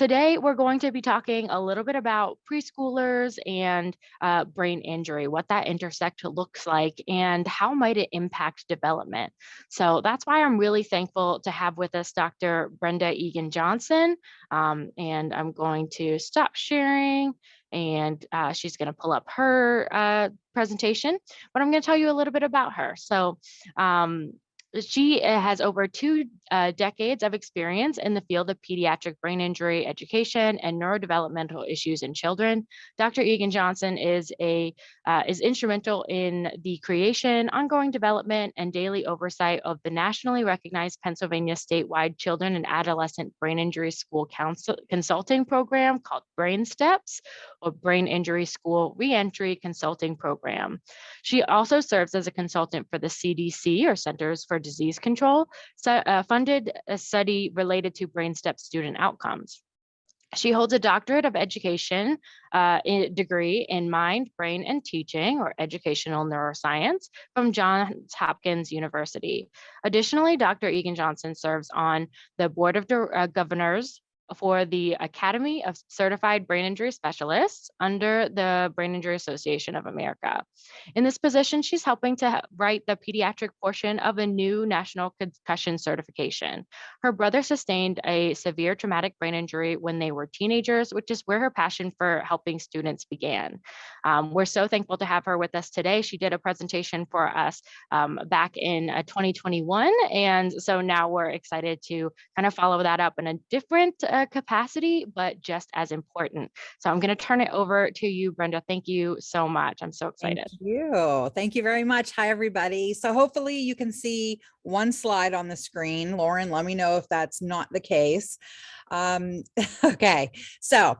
today we're going to be talking a little bit about preschoolers and brain injury, what that intersect looks like, and how might it impact development. So that's why I'm really thankful to have with us Dr. Brenda Eagan-Johnson, and I'm going to stop sharing, and she's going to pull up her presentation, but I'm going to tell you a little bit about her. So she has over 2 decades of experience in the field of pediatric brain injury education and neurodevelopmental issues in children. Dr. Eagan-Johnson is instrumental in the creation, ongoing development, and daily oversight of the nationally recognized Pennsylvania statewide children and adolescent brain injury school consulting program called BrainSTEPS, or Brain Injury School Reentry Consulting Program. She also serves as a consultant for the CDC, or Centers for Disease Control, funded a study related to BrainSTEPS student outcomes. She holds a doctorate of education degree in mind, brain, and teaching, or educational neuroscience, from Johns Hopkins University. Additionally, Dr. Eagan-Johnson serves on the board of governors for the Academy of Certified Brain Injury Specialists under the Brain Injury Association of America. In this position, she's helping to write the pediatric portion of a new national concussion certification. Her brother sustained a severe traumatic brain injury when they were teenagers, which is where her passion for helping students began. We're so thankful to have her with us today. She did a presentation for us back in 2021, and so now we're excited to kind of follow that up in a different capacity, but just as important. So I'm going to turn it over to you, Brenda. Thank you so much. I'm so excited. Thank you. Thank you very much. Hi, everybody. So hopefully you can see one slide on the screen. Lauren, let me know if that's not the case. Okay, so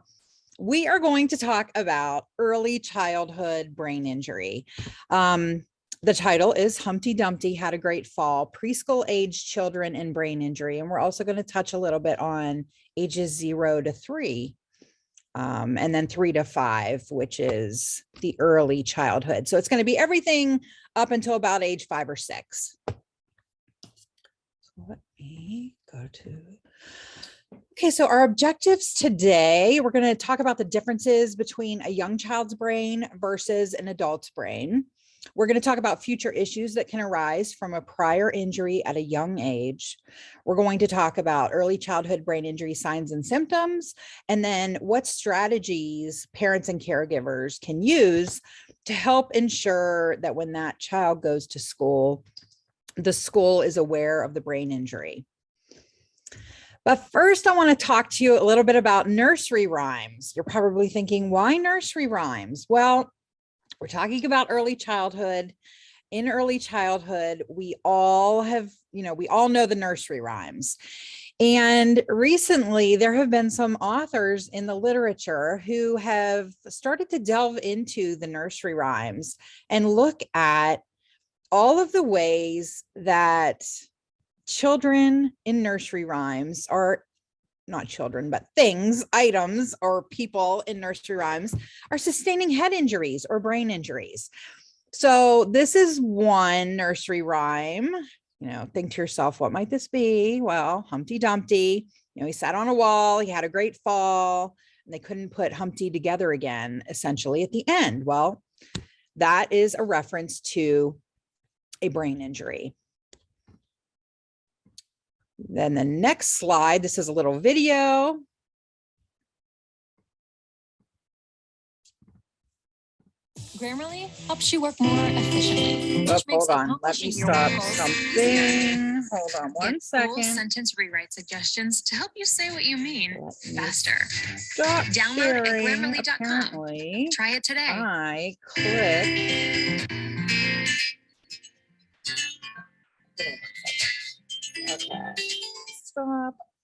we are going to talk about early childhood brain injury. The title is Humpty Dumpty Had a Great Fall, Preschool-Age Children and Brain Injury. And we're also going to touch a little bit on ages 0 to 3, and then 3 to 5, which is the early childhood. So it's going to be everything up until about age 5 or 6. So let me go to... Okay, so our objectives today, we're going to talk about the differences between a young child's brain versus an adult's brain. We're going to talk about future issues that can arise from a prior injury at a young age. We're going to talk about early childhood brain injury signs and symptoms, and then what strategies parents and caregivers can use to help ensure that when that child goes to school, the school is aware of the brain injury. But first, I want to talk to you a little bit about nursery rhymes. You're probably thinking, why nursery rhymes? Well, we're talking about early childhood. In early childhood, we all know the nursery rhymes. And recently, there have been some authors in the literature who have started to delve into the nursery rhymes and look at all of the ways that children in nursery rhymes, or not children, but things, items, or people in nursery rhymes are sustaining head injuries or brain injuries. So this is one nursery rhyme. Think to yourself, what might this be? Well, Humpty Dumpty, he sat on a wall, he had a great fall, and they couldn't put Humpty together again, essentially, at the end. Well, that is a reference to a brain injury. Then the next slide, this is a little video. Grammarly helps you work more efficiently. Oh, hold on, let me stop something. Hold on one second. Full sentence rewrite suggestions to help you say what you mean faster. Stop Download at sharing. Grammarly.com. Apparently, Try it today. I clicked. Okay.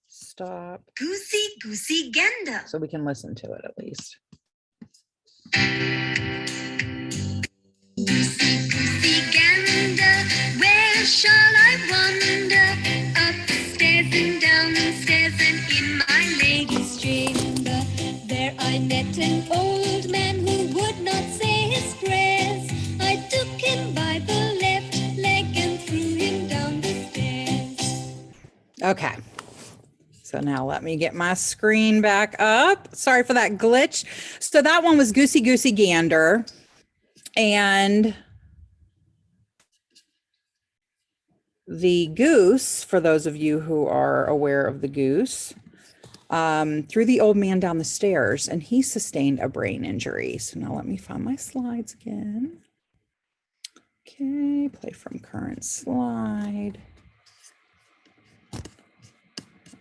Stop. Goosey, goosey, gander. So we can listen to it at least. Goosey, goosey, gander, where shall I wander? Upstairs and downstairs and in my lady's chamber. There I met an old man who would not say his prayers. I took him by the left leg and threw him down the stairs. Okay. So now let me get my screen back up. Sorry for that glitch. So that one was Goosey Goosey Gander. And the goose, for those of you who are aware of the goose, threw the old man down the stairs and he sustained a brain injury. So now let me find my slides again. Okay, play from current slide.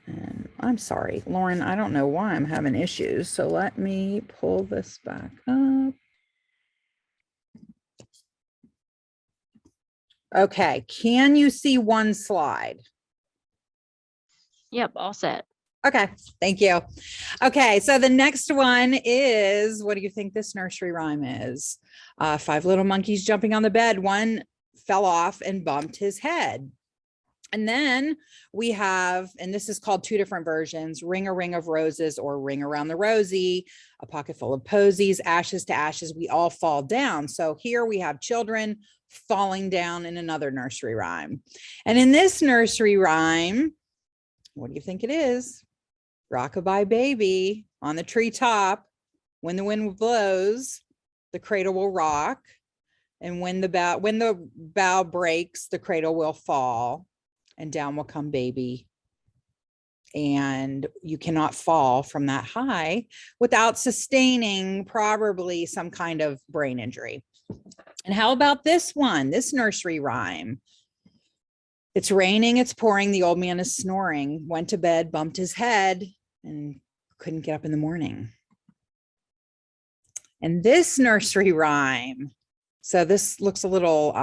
And I'm sorry, Lauren, I don't know why I'm having issues. So let me pull this back up. Okay, can you see one slide? Yep, all set. Okay, thank you. Okay, so the next one is, what do you think this nursery rhyme is? 5 little monkeys jumping on the bed. One fell off and bumped his head. And then we have, and this is called 2 different versions, Ring a Ring of Roses or Ring Around the Rosie, A Pocket Full of Posies, Ashes to Ashes, We All Fall Down. So here we have children falling down in another nursery rhyme. And in this nursery rhyme, what do you think it is? Rockabye baby on the treetop. When the wind blows, the cradle will rock. And when the bough breaks, the cradle will fall. And down will come baby. And you cannot fall from that high without sustaining probably some kind of brain injury. And how about this one, this nursery rhyme? It's raining, it's pouring, the old man is snoring, went to bed, bumped his head, and couldn't get up in the morning. And this nursery rhyme, so this looks a little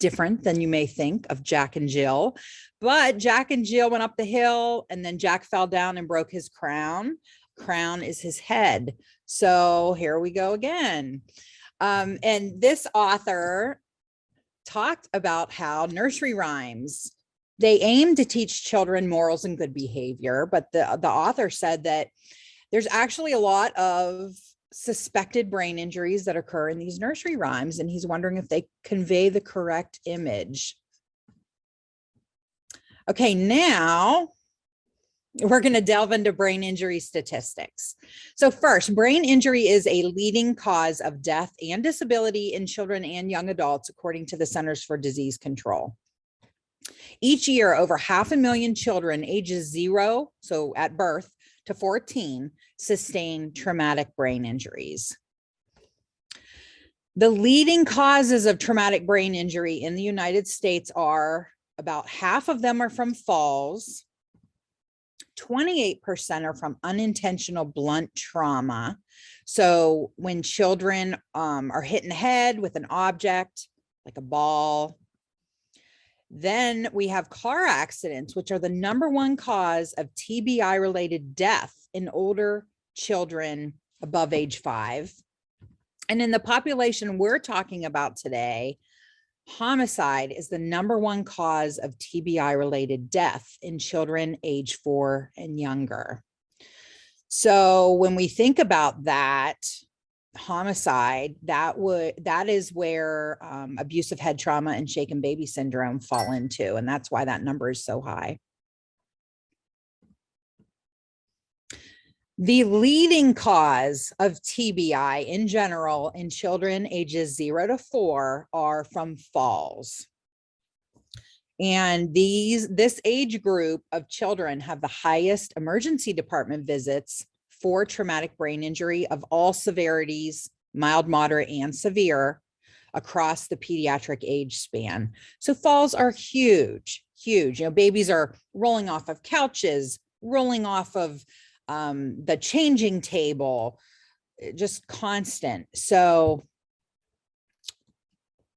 different than you may think of Jack and Jill, but Jack and Jill went up the hill and then Jack fell down and broke his crown. Crown is his head. So here we go again. And this author talked about how nursery rhymes, they aim to teach children morals and good behavior, but the author said that there's actually a lot of suspected brain injuries that occur in these nursery rhymes, and he's wondering if they convey the correct image. Okay, now we're going to delve into brain injury statistics. So first, brain injury is a leading cause of death and disability in children and young adults, according to the Centers for Disease Control. Each year, over 500,000 children ages 0, so at birth, to 14 sustain traumatic brain injuries. The leading causes of traumatic brain injury in the United States are, about half of them are from falls, 28% are from unintentional blunt trauma. So when children are hit in the head with an object, like a ball. Then we have car accidents, which are the #1 cause of TBI-related death in older children above age 5. And in the population we're talking about today, homicide is the #1 cause of TBI-related death in children age 4 and younger. So when we think about that, homicide, that is where abusive head trauma and shaken baby syndrome fall into, and that's why that number is so high. The leading cause of TBI in general in children ages 0 to 4 are from falls. And this age group of children have the highest emergency department visits for traumatic brain injury of all severities, mild, moderate, and severe across the pediatric age span. So falls are huge, huge. You know, babies are rolling off of couches, rolling off of the changing table, just constant. So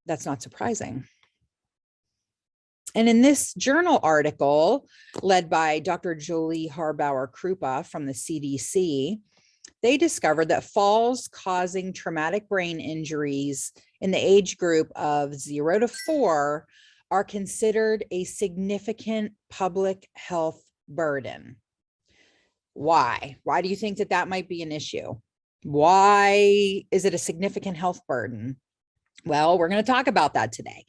that's not surprising. And in this journal article led by Dr. Julie Harbauer-Krupa from the CDC, they discovered that falls causing traumatic brain injuries in the age group of 0 to 4 are considered a significant public health burden. Why? Why do you think that that might be an issue? Why is it a significant health burden? Well, we're going to talk about that today,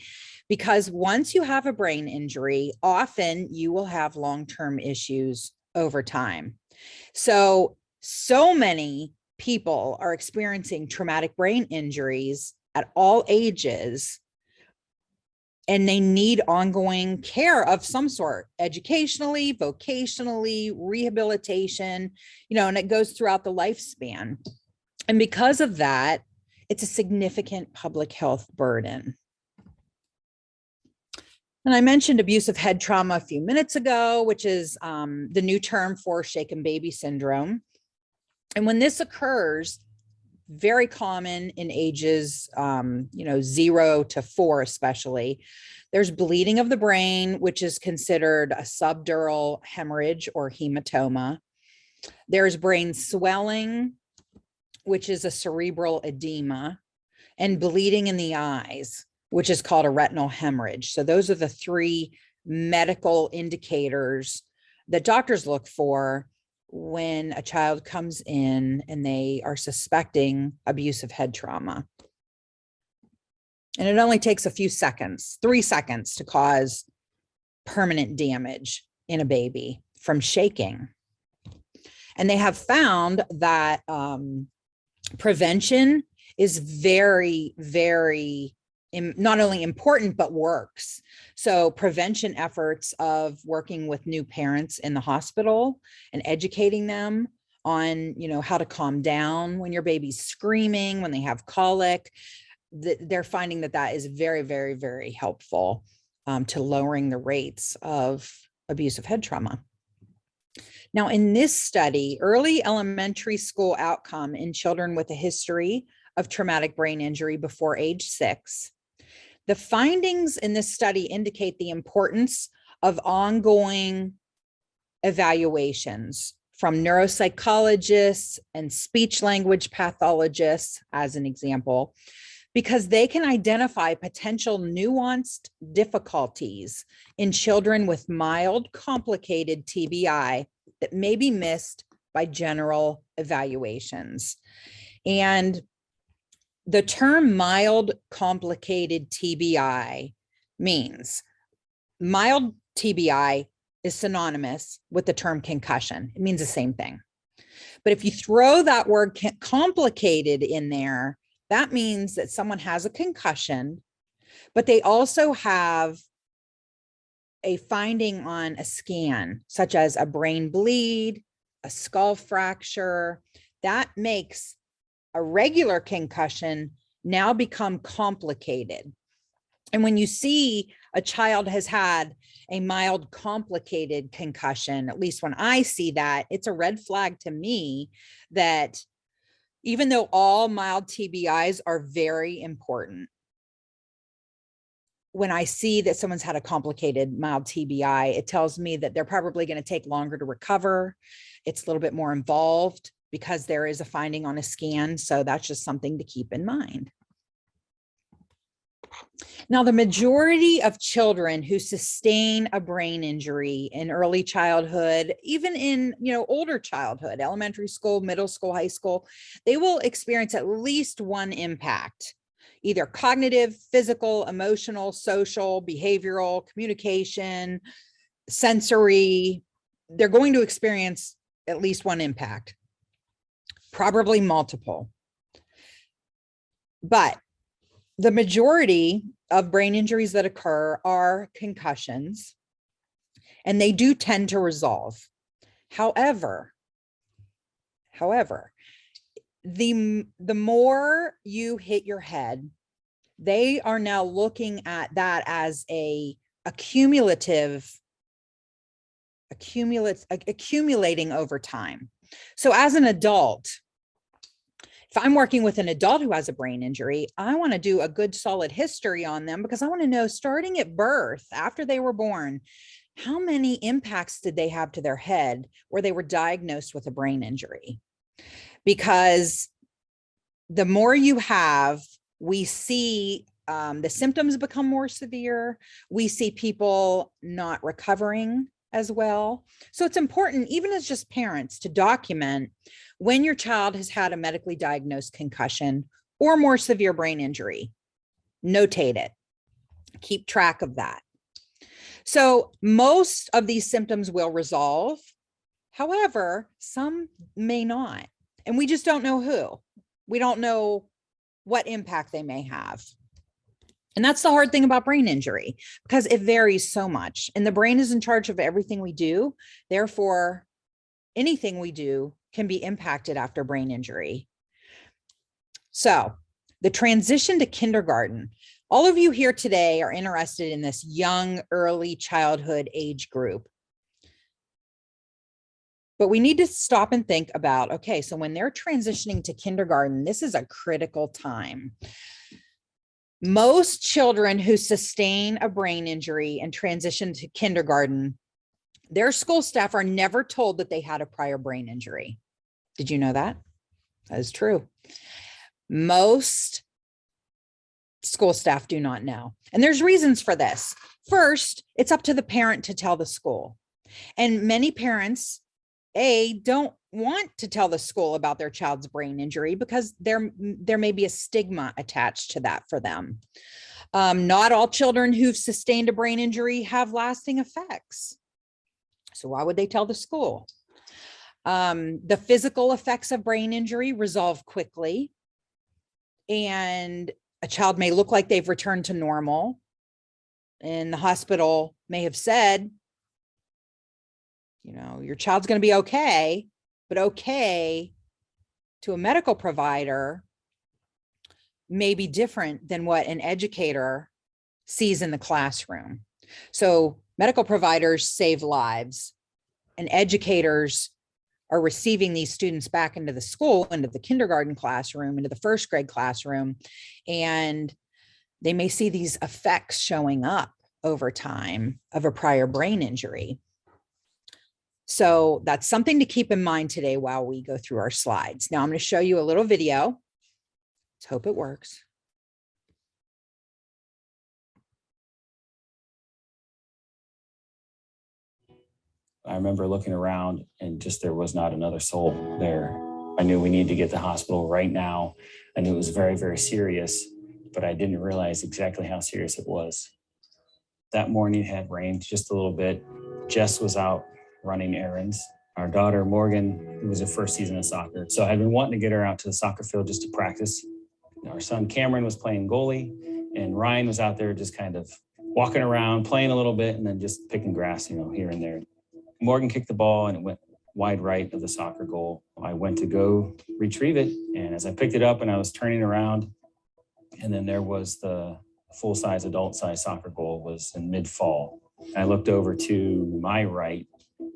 because once you have a brain injury, often you will have long-term issues over time. So many people are experiencing traumatic brain injuries at all ages, and they need ongoing care of some sort, educationally, vocationally, rehabilitation, and it goes throughout the lifespan. And because of that, it's a significant public health burden. And I mentioned abusive head trauma a few minutes ago, which is the new term for shaken baby syndrome. And when this occurs, very common in ages, 0 to 4, especially, there's bleeding of the brain, which is considered a subdural hemorrhage or hematoma. There's brain swelling, which is a cerebral edema, and bleeding in the eyes, which is called a retinal hemorrhage. So those are the 3 medical indicators that doctors look for when a child comes in and they are suspecting abusive head trauma. And it only takes a few seconds, 3 seconds, to cause permanent damage in a baby from shaking. And they have found that prevention is very, very not only important, but works. So prevention efforts of working with new parents in the hospital and educating them on, how to calm down when your baby's screaming, when they have colic, they're finding that is very, very, very helpful to lowering the rates of abusive head trauma. Now, in this study, early elementary school outcome in children with a history of traumatic brain injury before age 6, the findings in this study indicate the importance of ongoing evaluations from neuropsychologists and speech language pathologists, as an example, because they can identify potential nuanced difficulties in children with mild, complicated TBI that may be missed by general evaluations. And the term mild complicated TBI means mild TBI is synonymous with the term concussion. It means the same thing. But if you throw that word complicated in there, that means that someone has a concussion, but they also have a finding on a scan, such as a brain bleed, a skull fracture. That makes a regular concussion now become complicated. And when you see a child has had a mild complicated concussion, at least when I see that, it's a red flag to me that even though all mild TBIs are very important, when I see that someone's had a complicated mild TBI, it tells me that they're probably going to take longer to recover. It's a little bit more involved because there is a finding on a scan. So that's just something to keep in mind. Now, the majority of children who sustain a brain injury in early childhood, even in older childhood, elementary school, middle school, high school, they will experience at least one impact, either cognitive, physical, emotional, social, behavioral, communication, sensory. They're going to experience at least one impact, probably multiple. But the majority of brain injuries that occur are concussions, and they do tend to resolve. However, the more you hit your head, they are now looking at that as accumulating over time. So as an adult, if I'm working with an adult who has a brain injury, I want to do a good solid history on them, because I want to know, starting at birth, after they were born, how many impacts did they have to their head where they were diagnosed with a brain injury? Because the more you have, we see the symptoms become more severe. We see people not recovering as well. So it's important, even as just parents, to document when your child has had a medically diagnosed concussion or more severe brain injury. Notate it. Keep track of that. So most of these symptoms will resolve. However, some may not, and we just don't know who. We don't know what impact they may have. And that's the hard thing about brain injury, because it varies so much, and the brain is in charge of everything we do. Therefore, anything we do can be impacted after brain injury. So the transition to kindergarten. All of you here today are interested in this young, early childhood age group. But we need to stop and think about, okay, so when they're transitioning to kindergarten, this is a critical time. Most children who sustain a brain injury and transition to kindergarten, their school staff are never told that they had a prior brain injury. Did you know that? That is true. Most school staff do not know. And there's reasons for this. First, it's up to the parent to tell the school. And many parents, don't want to tell the school about their child's brain injury because there may be a stigma attached to that for them. Not all children who've sustained a brain injury have lasting effects. So why would they tell the school? The physical effects of brain injury resolve quickly, and a child may look like they've returned to normal, and the hospital may have said, you know, your child's going to be okay, but okay to a medical provider may be different than what an educator sees in the classroom. So medical providers save lives, and educators are receiving these students back into the school, into the kindergarten classroom, into the first grade classroom, and they may see these effects showing up over time of a prior brain injury. So that's something to keep in mind today while we go through our slides. Now I'm going to show you a little video. Let's hope it works. I remember looking around and just there was not another soul there. I knew we needed to get to the hospital right now. I knew it was very, very serious, but I didn't realize exactly how serious it was. That morning it had rained just a little bit. Jess was out running errands. Our daughter, Morgan, it was her first season of soccer. So I had been wanting to get her out to the soccer field just to practice. Our son, Cameron, was playing goalie, and Ryan was out there just kind of walking around, playing a little bit, and then just picking grass, you know, here and there. Morgan kicked the ball, and it went wide right of the soccer goal. I went to go retrieve it, and as I picked it up and I was turning around, and then there was the full-size, adult-size soccer goal was in mid-fall. I looked over to my right,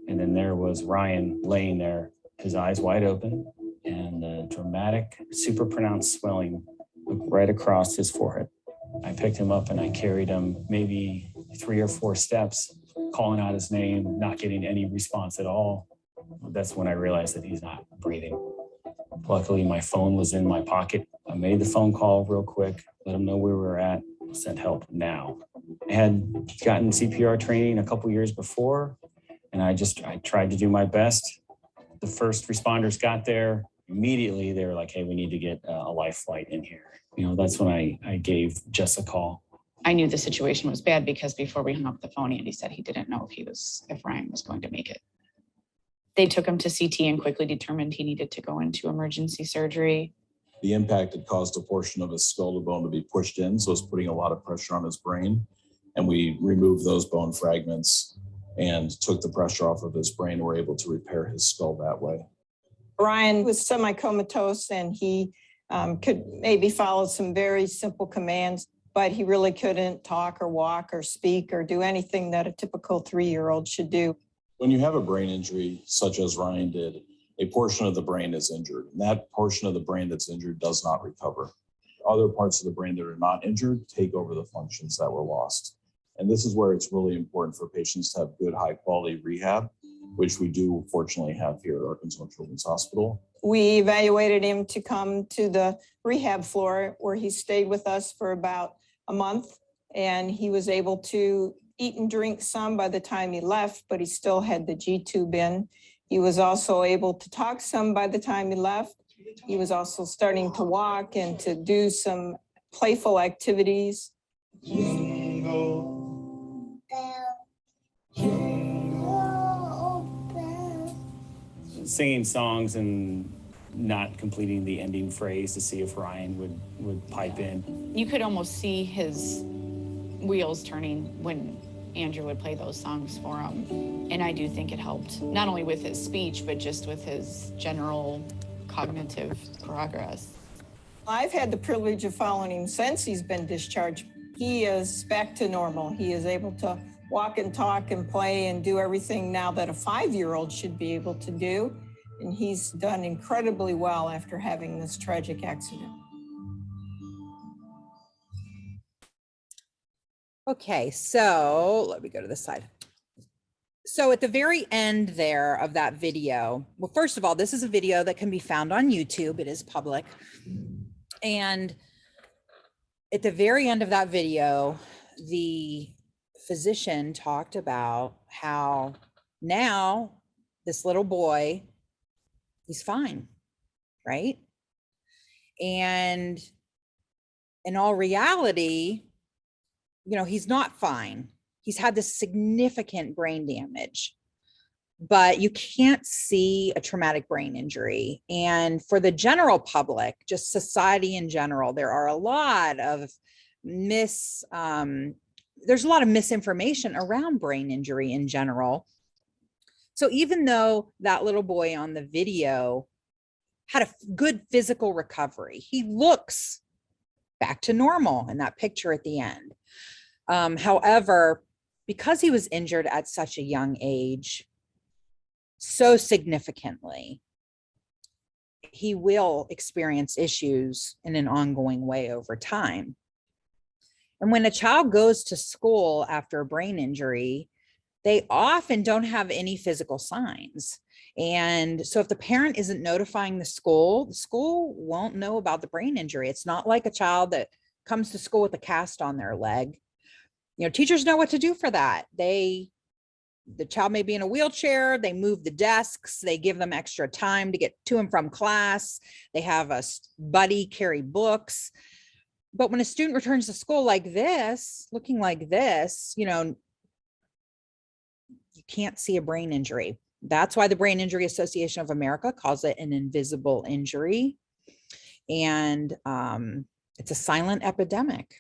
and then there was Ryan laying there, his eyes wide open, and the dramatic, super pronounced swelling right across his forehead. I picked him up and I carried him maybe 3 or 4 steps, calling out his name, not getting any response at all. That's when I realized that he's not breathing. Luckily, my phone was in my pocket. I made the phone call real quick, let him know where we were at, sent help now. I had gotten CPR training a couple years before, and I tried to do my best. The first responders got there. Immediately, they were like, hey, we need to get a life flight in here. You know, that's when I gave Jess a call. I knew the situation was bad because before we hung up the phone, Andy said he didn't know if Ryan was going to make it. They took him to CT and quickly determined he needed to go into emergency surgery. The impact had caused a portion of his skull bone to be pushed in, so it's putting a lot of pressure on his brain. And we removed those bone fragments and took the pressure off of his brain and were able to repair his skull that way. Ryan was semi-comatose, and he could maybe follow some very simple commands, but he really couldn't talk or walk or speak or do anything that a typical 3-year-old should do. When you have a brain injury, such as Ryan did, a portion of the brain is injured, and that portion of the brain that's injured does not recover. Other parts of the brain that are not injured take over the functions that were lost. And this is where it's really important for patients to have good, high-quality rehab, which we do fortunately have here at Arkansas Children's Hospital. We evaluated him to come to the rehab floor, where he stayed with us for about a month, and he was able to eat and drink some by the time he left, but he still had the G-tube in. He was also able to talk some by the time he left. He was also starting to walk and to do some playful activities. Jingle bell, jingle bell. Singing songs and not completing the ending phrase to see if Ryan would pipe in. You could almost see his wheels turning when Andrew would play those songs for him. And I do think it helped, not only with his speech, but just with his general cognitive progress. I've had the privilege of following him since he's been discharged. He is back to normal. He is able to walk and talk and play and do everything now that a 5-year-old should be able to do. And he's done incredibly well after having this tragic accident. Okay, so let me go to this side. So at the very end there of that video, well, first of all, this is a video that can be found on YouTube. It is public. And at the very end of that video, the physician talked about how now this little boy, he's fine, right? And in all reality, you know, he's not fine. He's had this significant brain damage, but you can't see a traumatic brain injury. And for the general public, just society in general, there are a lot of there's a lot of misinformation around brain injury in general. So even though that little boy on the video had a good physical recovery, he looks back to normal in that picture at the end. However, because he was injured at such a young age, so significantly, he will experience issues in an ongoing way over time. And when a child goes to school after a brain injury, they often don't have any physical signs. And so if the parent isn't notifying the school won't know about the brain injury. It's not like a child that comes to school with a cast on their leg. You know, teachers know what to do for that. The child may be in a wheelchair, they move the desks, they give them extra time to get to and from class. They have a buddy carry books. But when a student returns to school like this, looking like this, you know, you can't see a brain injury. That's why the Brain Injury Association of America calls it an invisible injury. And it's a silent epidemic.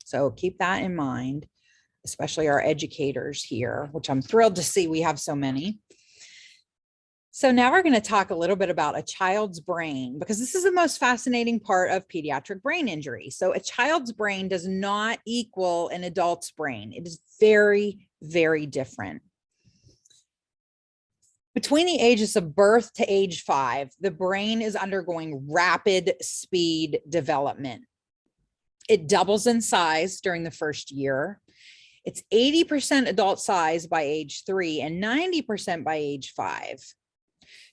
So keep that in mind, especially our educators here, which I'm thrilled to see we have so many. So now we're going to talk a little bit about a child's brain, because this is the most fascinating part of pediatric brain injury. So a child's brain does not equal an adult's brain. It is very, very different. Between the ages of birth to age 5, the brain is undergoing rapid speed development. It doubles in size during the first year. It's 80% adult size by age 3 and 90% by age 5.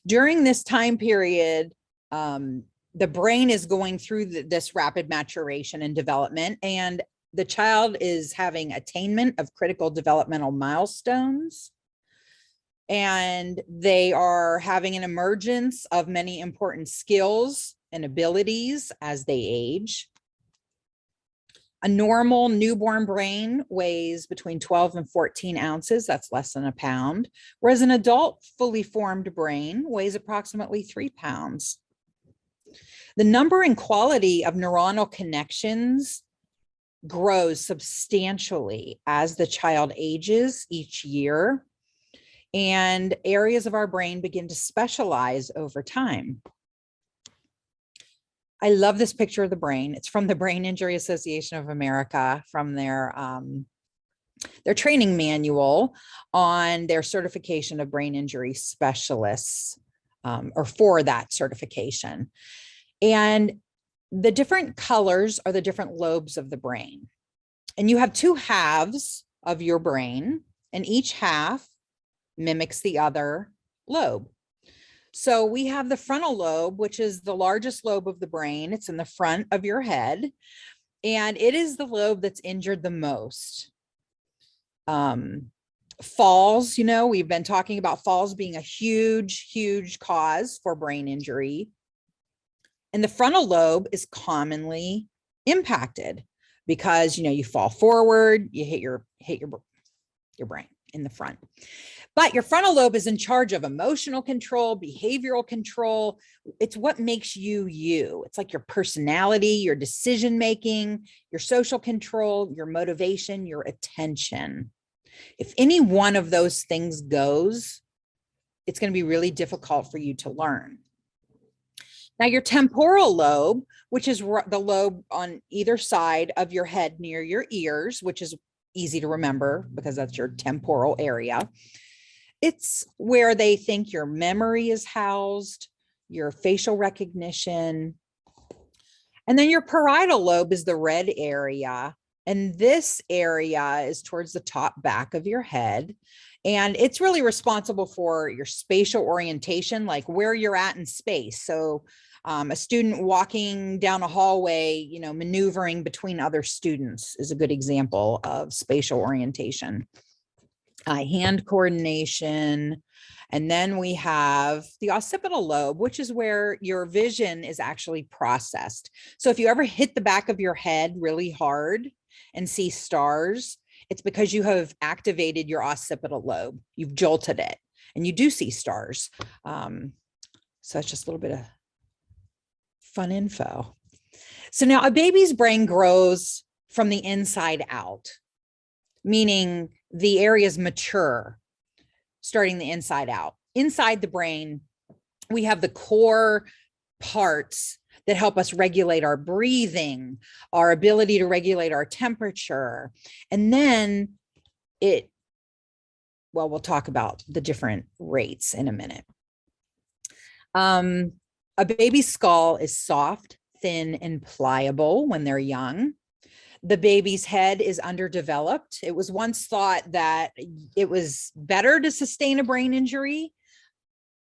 During this time period, the brain is going through this rapid maturation and development, and the child is having attainment of critical developmental milestones. And they are having an emergence of many important skills and abilities as they age. A normal newborn brain weighs between 12 and 14 ounces. That's less than a pound. Whereas an adult fully formed brain weighs approximately 3 pounds. The number and quality of neuronal connections grows substantially as the child ages each year, and areas of our brain begin to specialize over time. I love this picture of the brain. It's from the Brain Injury Association of America, from their training manual on their certification of brain injury specialists, or for that certification. And the different colors are the different lobes of the brain. And you have 2 halves of your brain, and each half mimics the other lobe. So we have the frontal lobe, which is the largest lobe of the brain. It's in the front of your head, and it is the lobe that's injured the most. Falls, you know, we've been talking about falls being a huge, huge cause for brain injury. And the frontal lobe is commonly impacted. because, you fall forward, you hit your brain in the front. But your frontal lobe is in charge of emotional control, behavioral control. It's what makes you you. It's like your personality, your decision-making, your social control, your motivation, your attention. If any one of those things goes, it's going to be really difficult for you to learn. Now, your temporal lobe, which is the lobe on either side of your head near your ears, which is easy to remember because that's your temporal area. It's where they think your memory is housed, your facial recognition. And then your parietal lobe is the red area. And this area is towards the top back of your head. And it's really responsible for your spatial orientation, like where you're at in space. So a student walking down a hallway, maneuvering between other students is a good example of spatial orientation. Hand coordination. And then we have the occipital lobe, which is where your vision is actually processed. So if you ever hit the back of your head really hard and see stars, it's because you have activated your occipital lobe. You've jolted it and you do see stars. So that's just a little bit of fun info. So now a baby's brain grows from the inside out, meaning the areas mature, starting the inside out. Inside the brain, we have the core parts that help us regulate our breathing, our ability to regulate our temperature. And then we'll talk about the different rates in a minute. A baby's skull is soft, thin, and pliable when they're young. The baby's head is underdeveloped. It was once thought that it was better to sustain a brain injury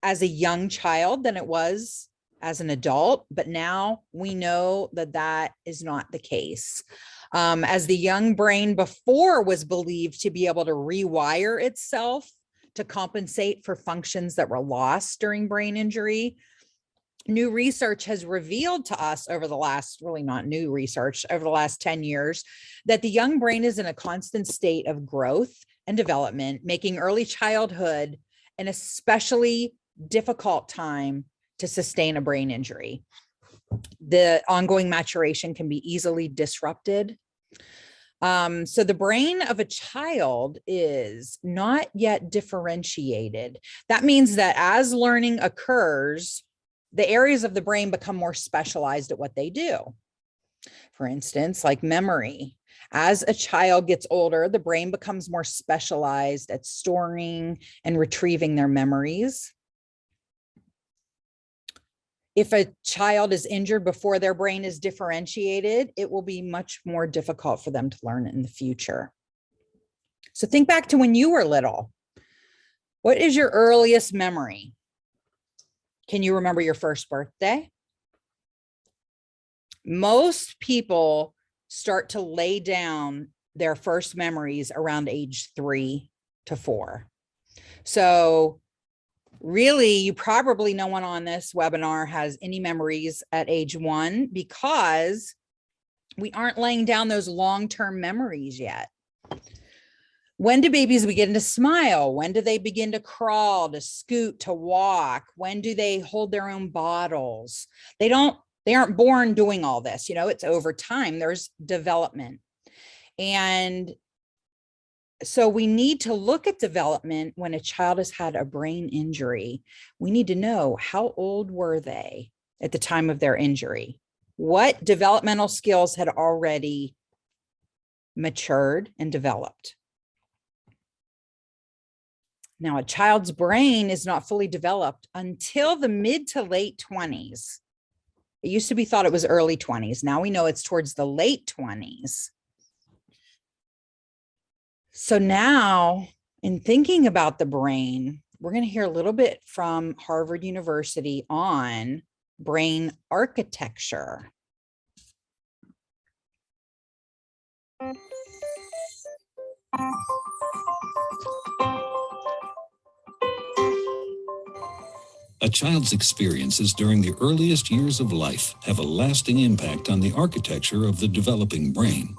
as a young child than it was as an adult, but now we know that that is not the case. As the young brain before was believed to be able to rewire itself to compensate for functions that were lost during brain injury, new research has revealed to us over the last, really not new research, over the last 10 years, that the young brain is in a constant state of growth and development, making early childhood an especially difficult time to sustain a brain injury. The ongoing maturation can be easily disrupted. So the brain of a child is not yet differentiated. That means that as learning occurs, the areas of the brain become more specialized at what they do. For instance, like memory. As a child gets older, the brain becomes more specialized at storing and retrieving their memories. If a child is injured before their brain is differentiated, it will be much more difficult for them to learn in the future. So think back to when you were little. What is your earliest memory? Can you remember your first birthday? Most people start to lay down their first memories around age 3 to 4. So really, probably no one on this webinar has any memories at age 1 because we aren't laying down those long-term memories yet. When do babies begin to smile? When do they begin to crawl, to scoot, to walk? When do they hold their own bottles? They aren't born doing all this, it's over time. There's development. And so we need to look at development when a child has had a brain injury. We need to know, how old were they at the time of their injury? What developmental skills had already matured and developed? Now, a child's brain is not fully developed until the mid to late 20s. It used to be thought it was early 20s. Now we know it's towards the late 20s. So now, in thinking about the brain, we're going to hear a little bit from Harvard University on brain architecture. A child's experiences during the earliest years of life have a lasting impact on the architecture of the developing brain.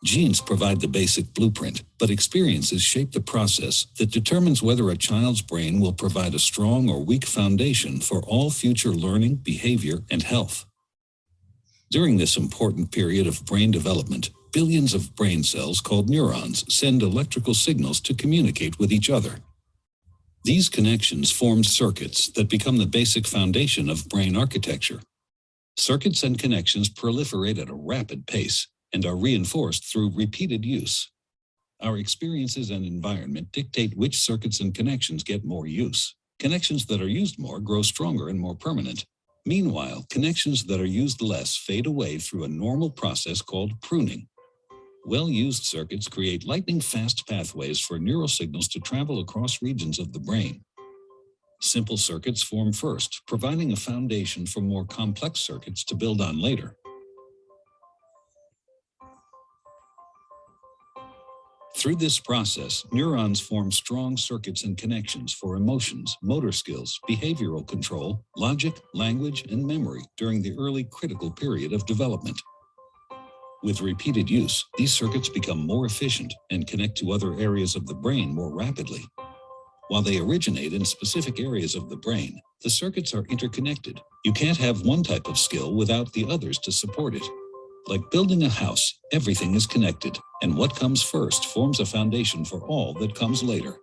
Genes provide the basic blueprint, but experiences shape the process that determines whether a child's brain will provide a strong or weak foundation for all future learning, behavior, and health. During this important period of brain development, billions of brain cells called neurons send electrical signals to communicate with each other. These connections form circuits that become the basic foundation of brain architecture. Circuits and connections proliferate at a rapid pace and are reinforced through repeated use. Our experiences and environment dictate which circuits and connections get more use. Connections that are used more grow stronger and more permanent. Meanwhile, connections that are used less fade away through a normal process called pruning. Well-used circuits create lightning-fast pathways for neural signals to travel across regions of the brain. Simple circuits form first, providing a foundation for more complex circuits to build on later. Through this process, neurons form strong circuits and connections for emotions, motor skills, behavioral control, logic, language, and memory during the early critical period of development. With repeated use, these circuits become more efficient and connect to other areas of the brain more rapidly. While they originate in specific areas of the brain, the circuits are interconnected. You can't have one type of skill without the others to support it. Like building a house, everything is connected, and what comes first forms a foundation for all that comes later.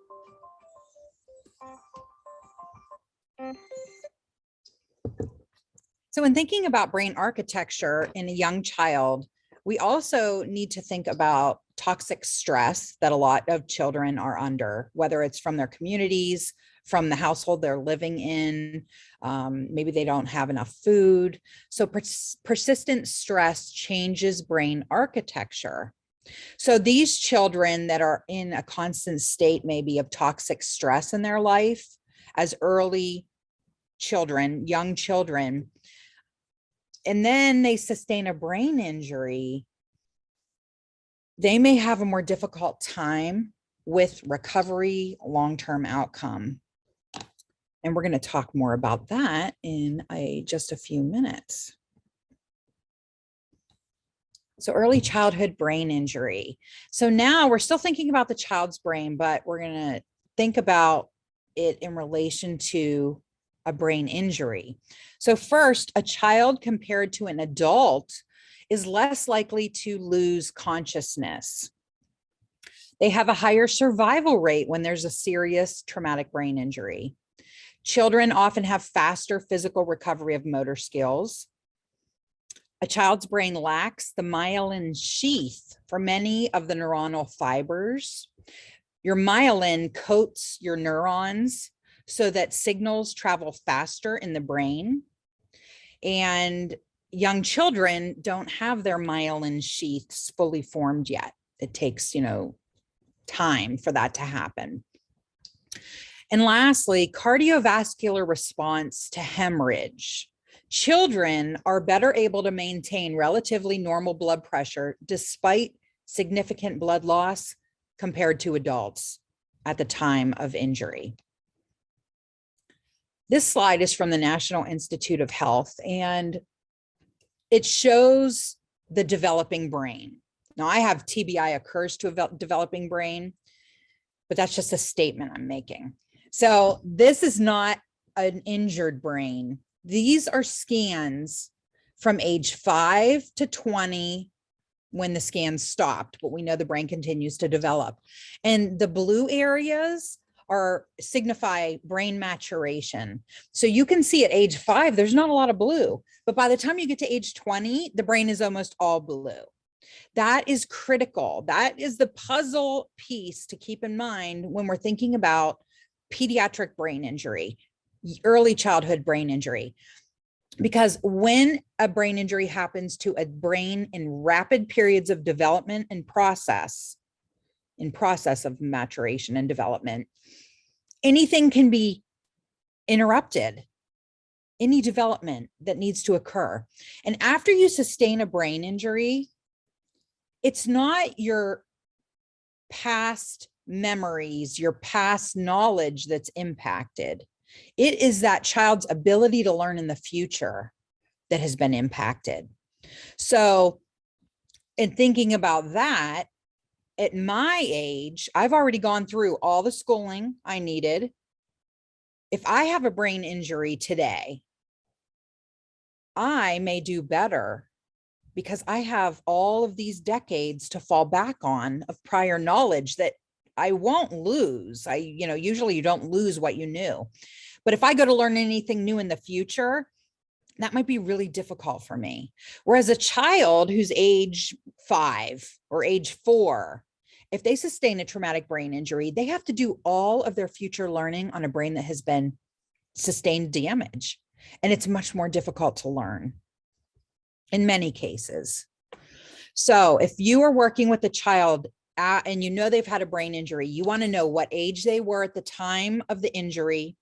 So when thinking about brain architecture in a young child, we also need to think about toxic stress that a lot of children are under, whether it's from their communities, from the household they're living in, maybe they don't have enough food. So persistent stress changes brain architecture. So these children that are in a constant state maybe of toxic stress in their life as early children, young children, and then they sustain a brain injury, they may have a more difficult time with recovery, long-term outcome. And we're going to talk more about that in just a few minutes. So early childhood brain injury. So now we're still thinking about the child's brain, but we're going to think about it in relation to a brain injury. So first, a child compared to an adult is less likely to lose consciousness. They have a higher survival rate when there's a serious traumatic brain injury. Children often have faster physical recovery of motor skills. A child's brain lacks the myelin sheath for many of the neuronal fibers. Your myelin coats your neurons so that signals travel faster in the brain. And young children don't have their myelin sheaths fully formed yet. It takes, time for that to happen. And lastly, cardiovascular response to hemorrhage. Children are better able to maintain relatively normal blood pressure despite significant blood loss compared to adults at the time of injury. This slide is from the National Institute of Health, and it shows the developing brain. Now, I have TBI occurs to a developing brain, but that's just a statement I'm making. So this is not an injured brain. These are scans from age 5 to 20 when the scans stopped, but we know the brain continues to develop. And the blue areas signify brain maturation. So you can see at age 5, there's not a lot of blue, but by the time you get to age 20, the brain is almost all blue. That is critical. That is the puzzle piece to keep in mind when we're thinking about pediatric brain injury, early childhood brain injury. Because when a brain injury happens to a brain in rapid periods of development and process of maturation and development, anything can be interrupted, any development that needs to occur. And after you sustain a brain injury, it's not your past memories, your past knowledge that's impacted. It is that child's ability to learn in the future that has been impacted. So And thinking about that, at my age, I've already gone through all the schooling I needed. If I have a brain injury today, I may do better because I have all of these decades to fall back on of prior knowledge that I won't lose. Usually you don't lose what you knew. But if I go to learn anything new in the future, that might be really difficult for me. Whereas a child who's age 5 or age 4, if they sustain a traumatic brain injury, they have to do all of their future learning on a brain that has been sustained damage. And it's much more difficult to learn in many cases. So if you are working with a child and you know they've had a brain injury, you want to know what age they were at the time of the injury.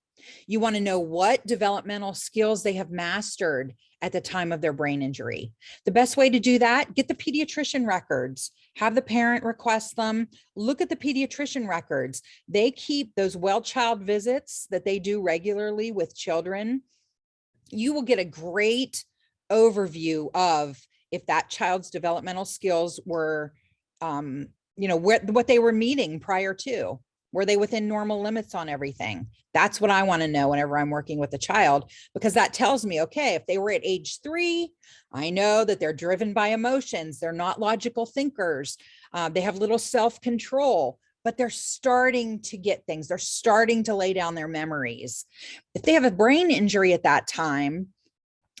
You want to know what developmental skills they have mastered at the time of their brain injury. The best way to do that, get the pediatrician records, have the parent request them, look at the pediatrician records. They keep those well child visits that they do regularly with children. You will get a great overview of if that child's developmental skills were, what they were meeting prior to. Were they within normal limits on everything? That's what I want to know whenever I'm working with a child, because that tells me, okay, if they were at age 3, I know that they're driven by emotions. They're not logical thinkers. They have little self-control, but they're starting to get things. They're starting to lay down their memories. If they have a brain injury at that time,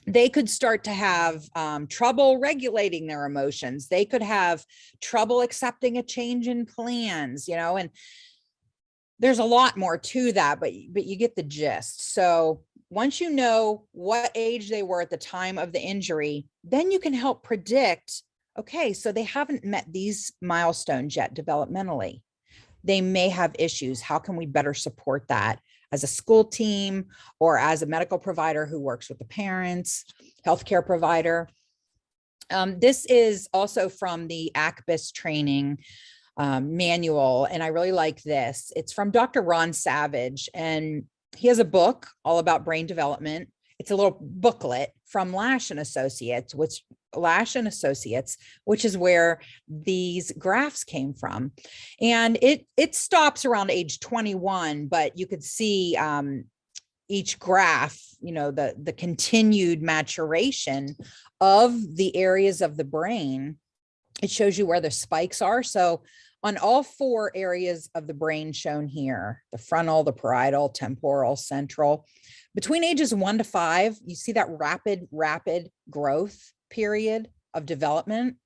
they could start to have trouble regulating their emotions. They could have trouble accepting a change in plans, and there's a lot more to that, but you get the gist. So once you know what age they were at the time of the injury, then you can help predict, okay, so they haven't met these milestones yet developmentally. They may have issues. How can we better support that as a school team or as a medical provider who works with the parents, healthcare provider? This is also from the ACBIST training manual, and I really like this. It's from Dr. Ron Savage, and he has a book all about brain development. It's a little booklet from Lash and Associates, which is where these graphs came from. And it stops around age 21, but you could see each graph, the continued maturation of the areas of the brain. It shows you where the spikes are. So on all 4 areas of the brain shown here, the frontal, the parietal, temporal, central, between ages 1 to 5, you see that rapid growth period of development.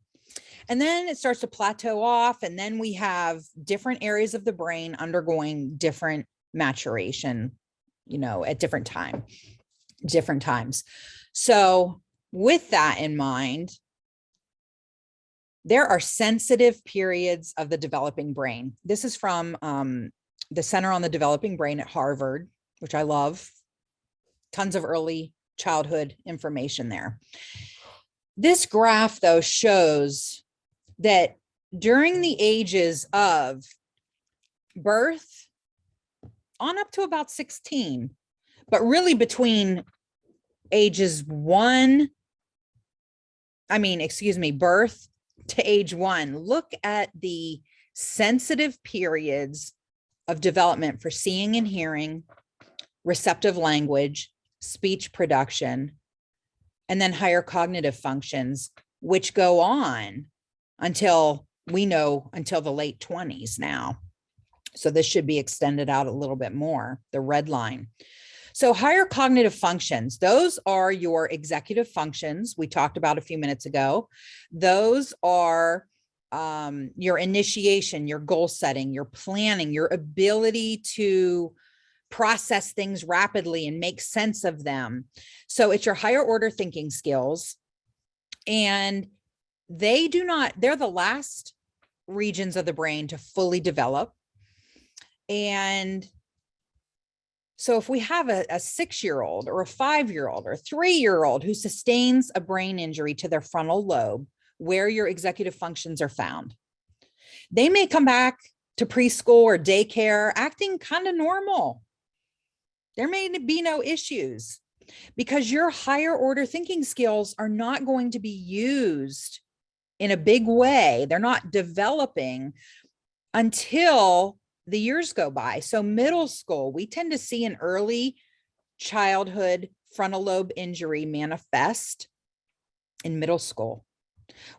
And then it starts to plateau off. And then we have different areas of the brain undergoing different maturation, at different times. So with that in mind, there are sensitive periods of the developing brain. This is from the Center on the Developing Brain at Harvard, which I love. Tons of early childhood information there. This graph, though, shows that during the ages of birth on up to about 16, but really between ages birth to age 1, look at the sensitive periods of development for seeing and hearing, receptive language, speech production, and then higher cognitive functions, which go on until the late 20s now. So this should be extended out a little bit more, the red line. So higher cognitive functions, those are your executive functions we talked about a few minutes ago. Those are your initiation, your goal setting, your planning, your ability to process things rapidly and make sense of them. So it's your higher order thinking skills. And they're the last regions of the brain to fully develop. And so if we have a 6-year-old or a 5-year-old or a 3-year-old who sustains a brain injury to their frontal lobe, where your executive functions are found, they may come back to preschool or daycare acting kind of normal. There may be no issues because your higher order thinking skills are not going to be used in a big way. They're not developing until the years go by. So middle school, we tend to see an early childhood frontal lobe injury manifest in middle school,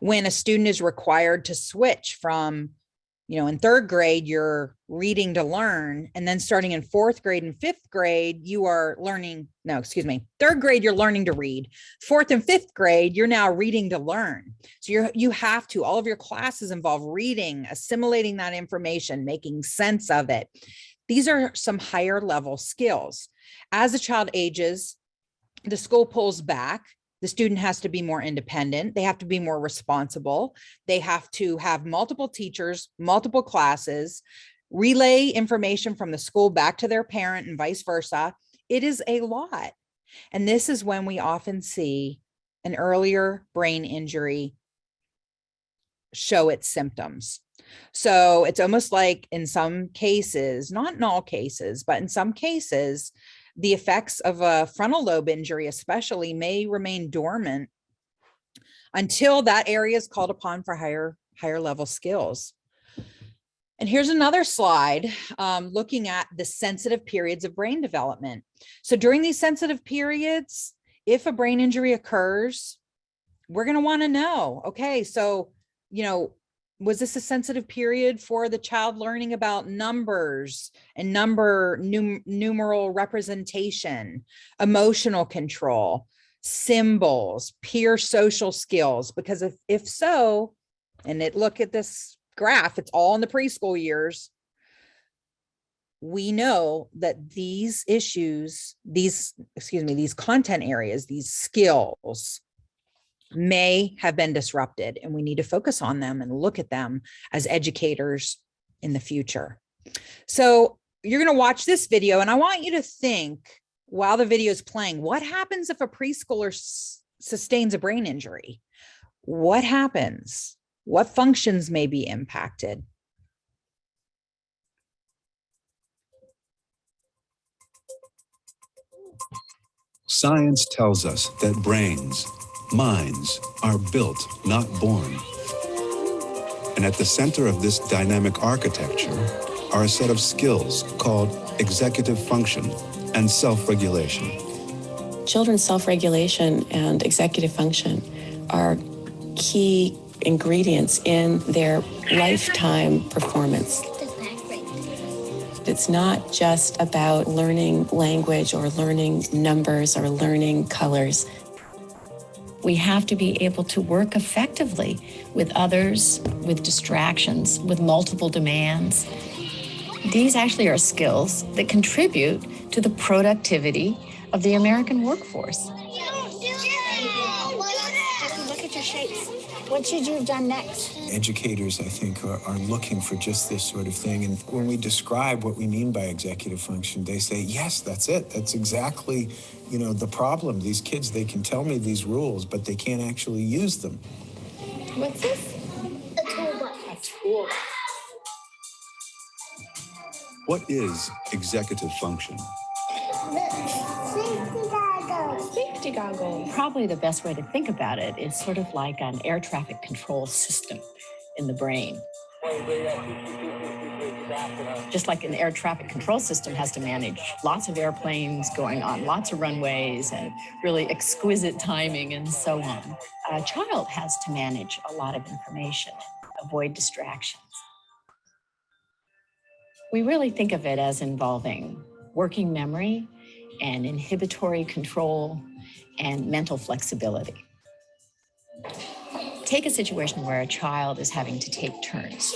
when a student is required to switch from, in third grade, you're reading to learn. And then starting in fourth grade and fifth grade, you are learning, third grade, you're learning to read. Fourth and fifth grade, you're now reading to learn. So you have to, all of your classes involve reading, assimilating that information, making sense of it. These are some higher level skills. As a child ages, the school pulls back. The student has to be more independent. They have to be more responsible. They have to have multiple teachers, multiple classes, relay information from the school back to their parent and vice versa. It is a lot. And this is when we often see an earlier brain injury show its symptoms. So it's almost like in some cases, not in all cases, but in some cases, the effects of a frontal lobe injury especially may remain dormant until that area is called upon for higher level skills. And here's another slide looking at the sensitive periods of brain development. So during these sensitive periods, if a brain injury occurs, we're going to want to know, okay, so, was this a sensitive period for the child learning about numbers and numeral representation, emotional control, symbols, peer social skills? Because if so, and look at this graph, it's all in the preschool years, we know that these issues, these content areas, these skills may have been disrupted, and we need to focus on them and look at them as educators in the future. So you're going to watch this video, and I want you to think while the video is playing, what happens if a preschooler sustains a brain injury? What happens? What functions may be impacted? Science tells us that minds are built, not born. And at the center of this dynamic architecture are a set of skills called executive function and self-regulation. Children's self-regulation and executive function are key ingredients in their lifetime performance. It's not just about learning language or learning numbers or learning colors. We have to be able to work effectively with others, with distractions, with multiple demands. These actually are skills that contribute to the productivity of the American workforce. Look at your shapes. What should you have done next? Educators, I think, are looking for just this sort of thing. And when we describe what we mean by executive function, they say, yes, that's it. That's exactly, the problem. These kids, they can tell me these rules, but they can't actually use them. What's this? A toolbox. A toolbox. What is executive function? Safety goggles. Probably the best way to think about it is sort of like an air traffic control system in the brain. Just like an air traffic control system has to manage lots of airplanes going on, lots of runways, and really exquisite timing and so on. A child has to manage a lot of information, avoid distractions. We really think of it as involving working memory and inhibitory control and mental flexibility. Take a situation where a child is having to take turns.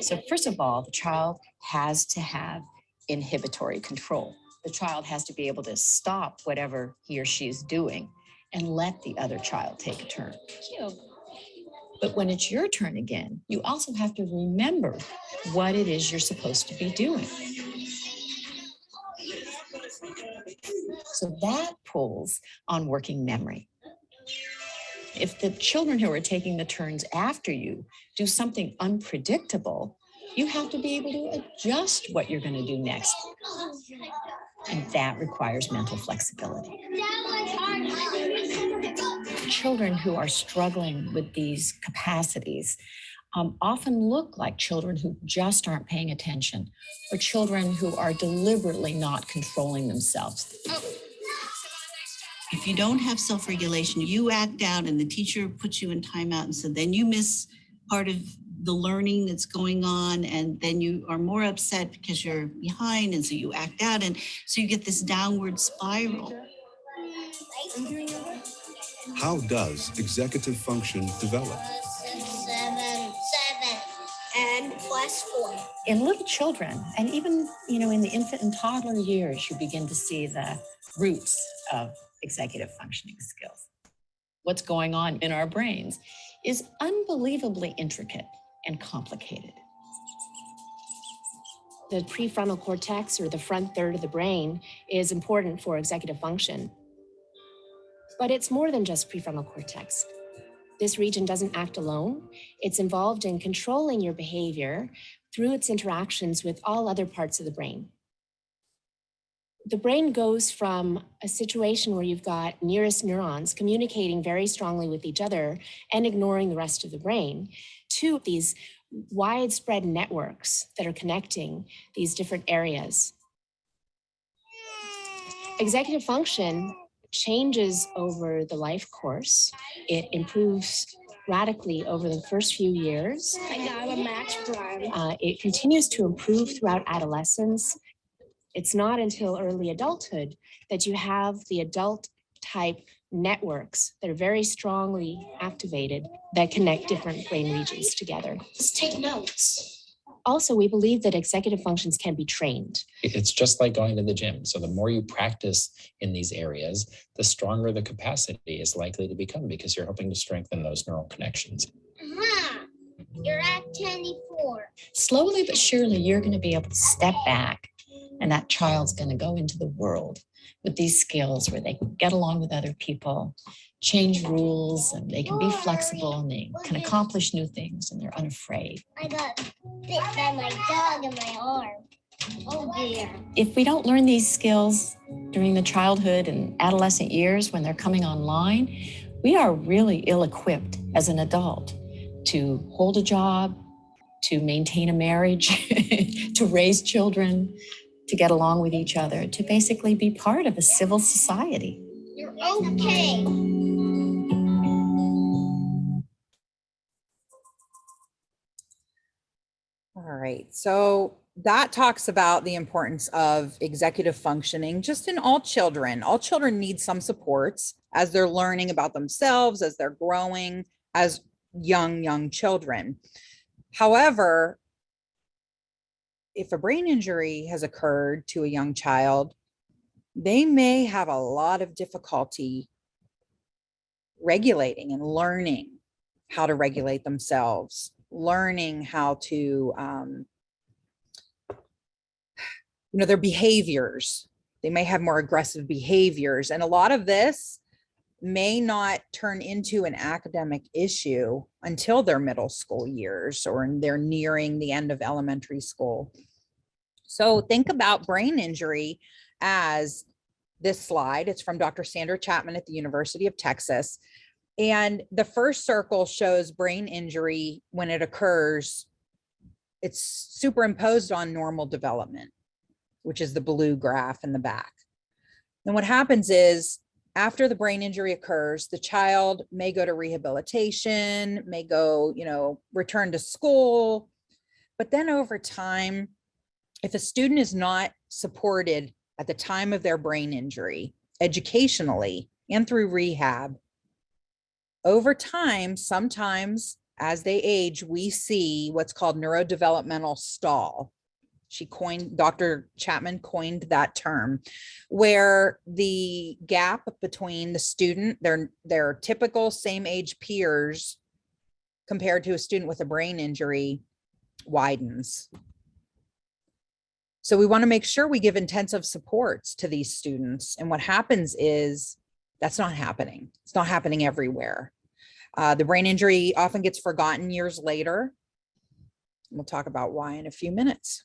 So first of all, the child has to have inhibitory control. The child has to be able to stop whatever he or she is doing and let the other child take a turn. But when it's your turn again, you also have to remember what it is you're supposed to be doing. So that pulls on working memory. If the children who are taking the turns after you do something unpredictable, you have to be able to adjust what you're going to do next. And that requires mental flexibility. children who are struggling with these capacities often look like children who just aren't paying attention, or children who are deliberately not controlling themselves. If you don't have self-regulation, you act out and the teacher puts you in timeout, and so then you miss part of the learning that's going on, and then you are more upset because you're behind, and so you act out, and so you get this downward spiral. How does executive function develop? 7, and +4. In little children, and even, in the infant and toddler years, you begin to see the roots of executive functioning skills. What's going on in our brains is unbelievably intricate and complicated. The prefrontal cortex, or the front third of the brain, is important for executive function. But it's more than just prefrontal cortex. This region doesn't act alone. It's involved in controlling your behavior through its interactions with all other parts of the brain. The brain goes from a situation where you've got nearest neurons communicating very strongly with each other and ignoring the rest of the brain, to these widespread networks that are connecting these different areas. Executive function changes over the life course. It improves radically over the first few years. I got a match prime. It continues to improve throughout adolescence. It's not until early adulthood that you have the adult type networks that are very strongly activated that connect different brain regions together. Let's take notes. Also, we believe that executive functions can be trained. It's just like going to the gym. So the more you practice in these areas, the stronger the capacity is likely to become, because you're hoping to strengthen those neural connections. You're at 24. Slowly but surely, you're going to be able to step back, and that child's going to go into the world with these skills where they can get along with other people, change rules, and they can be flexible, and they can accomplish new things, and they're unafraid. I got bit by my dog in my arm. Oh dear. If we don't learn these skills during the childhood and adolescent years when they're coming online, we are really ill-equipped as an adult to hold a job, to maintain a marriage, to raise children, to get along with each other, to basically be part of a civil society. You're okay. All right, so that talks about the importance of executive functioning just in all children. All children need some supports as they're learning about themselves, as they're growing as young children. However, if a brain injury has occurred to a young child, they may have a lot of difficulty regulating and learning how to regulate themselves, learning how to, their behaviors. They may have more aggressive behaviors. And a lot of this may not turn into an academic issue until their middle school years, or they're nearing the end of elementary school. So think about brain injury as this slide. It's from Dr. Sandra Chapman at the University of Texas. And the first circle shows brain injury when it occurs. It's superimposed on normal development, which is the blue graph in the back. And what happens is, after the brain injury occurs, the child may go to rehabilitation, may go, return to school. But then over time, if a student is not supported at the time of their brain injury, educationally and through rehab, over time, sometimes as they age, we see what's called neurodevelopmental stall. Dr. Chapman coined that term, where the gap between the student, their typical same age peers compared to a student with a brain injury, widens. So we want to make sure we give intensive supports to these students. And what happens is that's not happening. It's not happening everywhere. The brain injury often gets forgotten years later. We'll talk about why in a few minutes.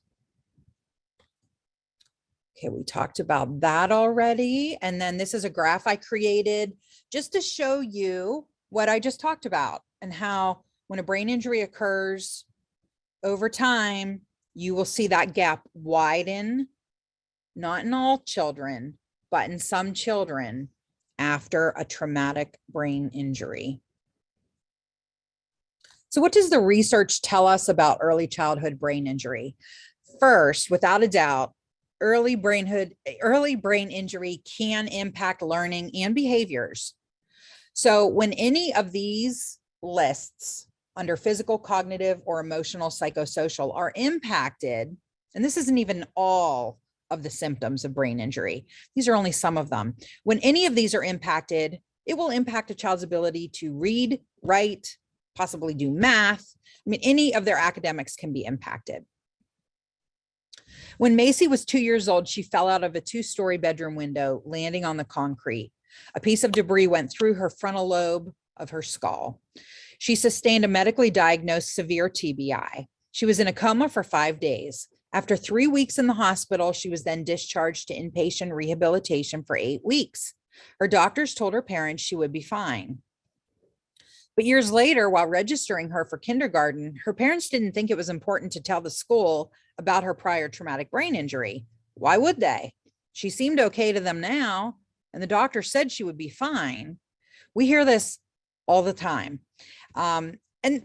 Okay, we talked about that already. And then this is a graph I created just to show you what I just talked about and how when a brain injury occurs over time, you will see that gap widen, not in all children, but in some children after a traumatic brain injury. So what does the research tell us about early childhood brain injury? First, without a doubt, early brain injury can impact learning and behaviors. So when any of these lists under physical, cognitive, or emotional, psychosocial are impacted, and this isn't even all of the symptoms of brain injury, these are only some of them. When any of these are impacted, it will impact a child's ability to read, write, possibly do math. I mean, any of their academics can be impacted. When Macy was 2 years old, she fell out of a 2-story bedroom window, landing on the concrete. A piece of debris went through her frontal lobe of her skull. She sustained a medically diagnosed severe TBI. She was in a coma for 5 days. After 3 weeks in the hospital, she was then discharged to inpatient rehabilitation for 8 weeks. Her doctors told her parents she would be fine. But years later, while registering her for kindergarten, her parents didn't think it was important to tell the school about her prior traumatic brain injury. Why would they? She seemed okay to them now, and the doctor said she would be fine. We hear this all the time. And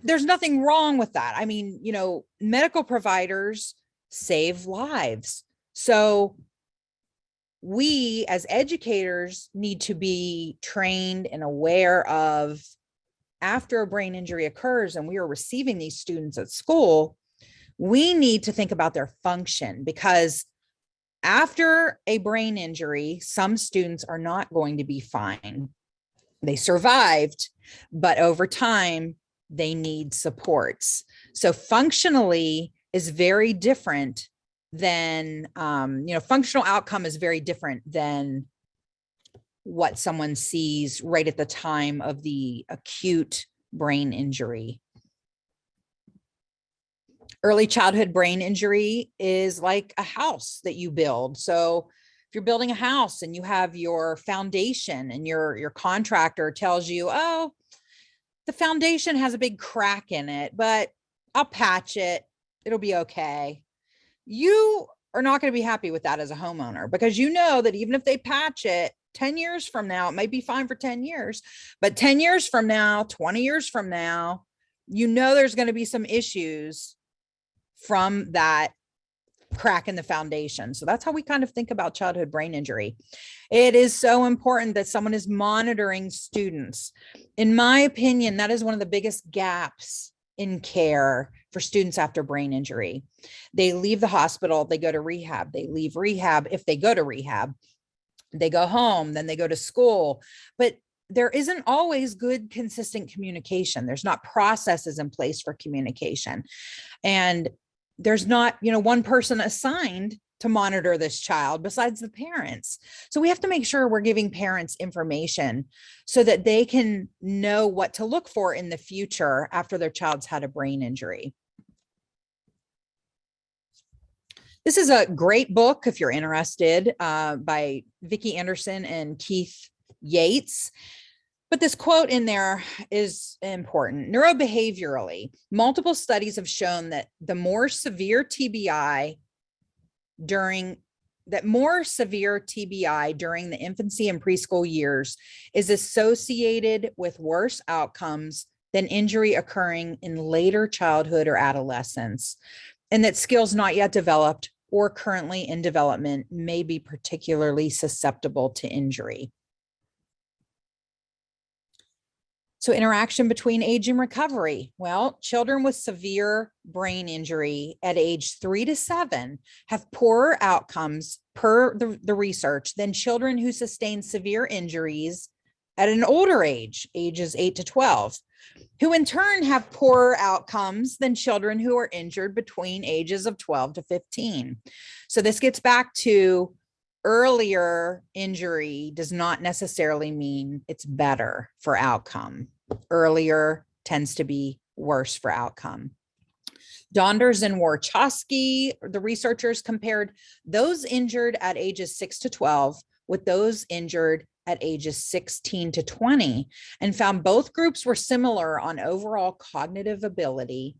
there's nothing wrong with that. I mean, you know, medical providers save lives. So we as educators need to be trained and aware of, after a brain injury occurs and we are receiving these students at school, we need to think about their function, because after a brain injury, some students are not going to be fine. They survived, but over time, they need supports. So functionally is very different than, functional outcome is very different than what someone sees right at the time of the acute brain injury. Early childhood brain injury is like a house that you build. So if you're building a house and you have your foundation and your contractor tells you, oh, the foundation has a big crack in it, but I'll patch it, it'll be okay. You are not going to be happy with that as a homeowner, because you know that even if they patch it 10 years from now, it might be fine for 10 years, but 10 years from now, 20 years from now, you know there's going to be some issues from that crack in the foundation. So that's how we kind of think about childhood brain injury. It is so important that someone is monitoring students. In my opinion, that is one of the biggest gaps in care for students after brain injury. They leave the hospital, they go to rehab, they leave rehab. If they go to rehab, they go home, then they go to school, but there isn't always good, consistent communication. There's not processes in place for communication. And there's not, one person assigned to monitor this child besides the parents. So we have to make sure we're giving parents information so that they can know what to look for in the future after their child's had a brain injury. This is a great book, if you're interested, by Vicki Anderson and Keith Yates. But this quote in there is important. Neurobehaviorally, multiple studies have shown that the more severe TBI during the infancy and preschool years is associated with worse outcomes than injury occurring in later childhood or adolescence, and that skills not yet developed or currently in development may be particularly susceptible to injury. So interaction between age and recovery. Well, children with severe brain injury at age 3 to 7 have poorer outcomes per the research than children who sustain severe injuries at an older age, ages 8 to 12, who in turn have poorer outcomes than children who are injured between ages of 12 to 15. So this gets back to earlier injury does not necessarily mean it's better for outcome. Earlier tends to be worse for outcome. Donders and Warchowski, the researchers, compared those injured at ages 6 to 12 with those injured at ages 16 to 20, and found both groups were similar on overall cognitive ability,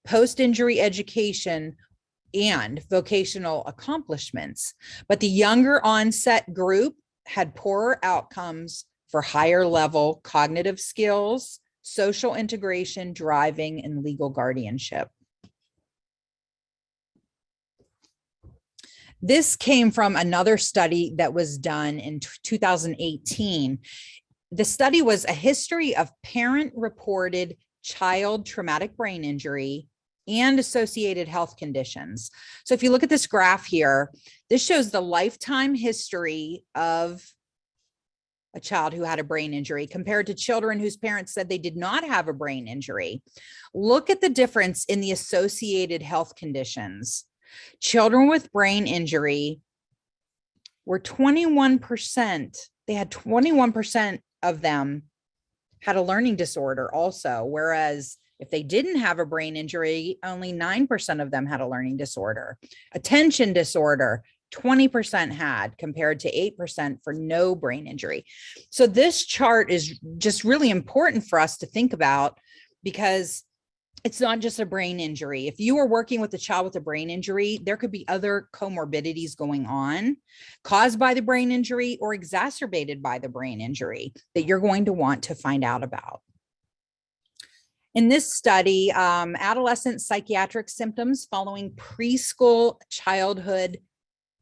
post-injury education, and vocational accomplishments. But the younger onset group had poorer outcomes for higher level cognitive skills, social integration, driving, and legal guardianship. This came from another study that was done in 2018. The study was a history of parent-reported child traumatic brain injury and associated health conditions. So if you look at this graph here, this shows the lifetime history of a child who had a brain injury compared to children whose parents said they did not have a brain injury. Look at the difference in the associated health conditions. Children with brain injury were 21%. They had 21% of them had a learning disorder also, whereas if they didn't have a brain injury, only 9% of them had a learning disorder. Attention disorder, 20% had, compared to 8% for no brain injury. So this chart is just really important for us to think about, because it's not just a brain injury. If you are working with a child with a brain injury, there could be other comorbidities going on caused by the brain injury or exacerbated by the brain injury that you're going to want to find out about. In this study, adolescent psychiatric symptoms following preschool childhood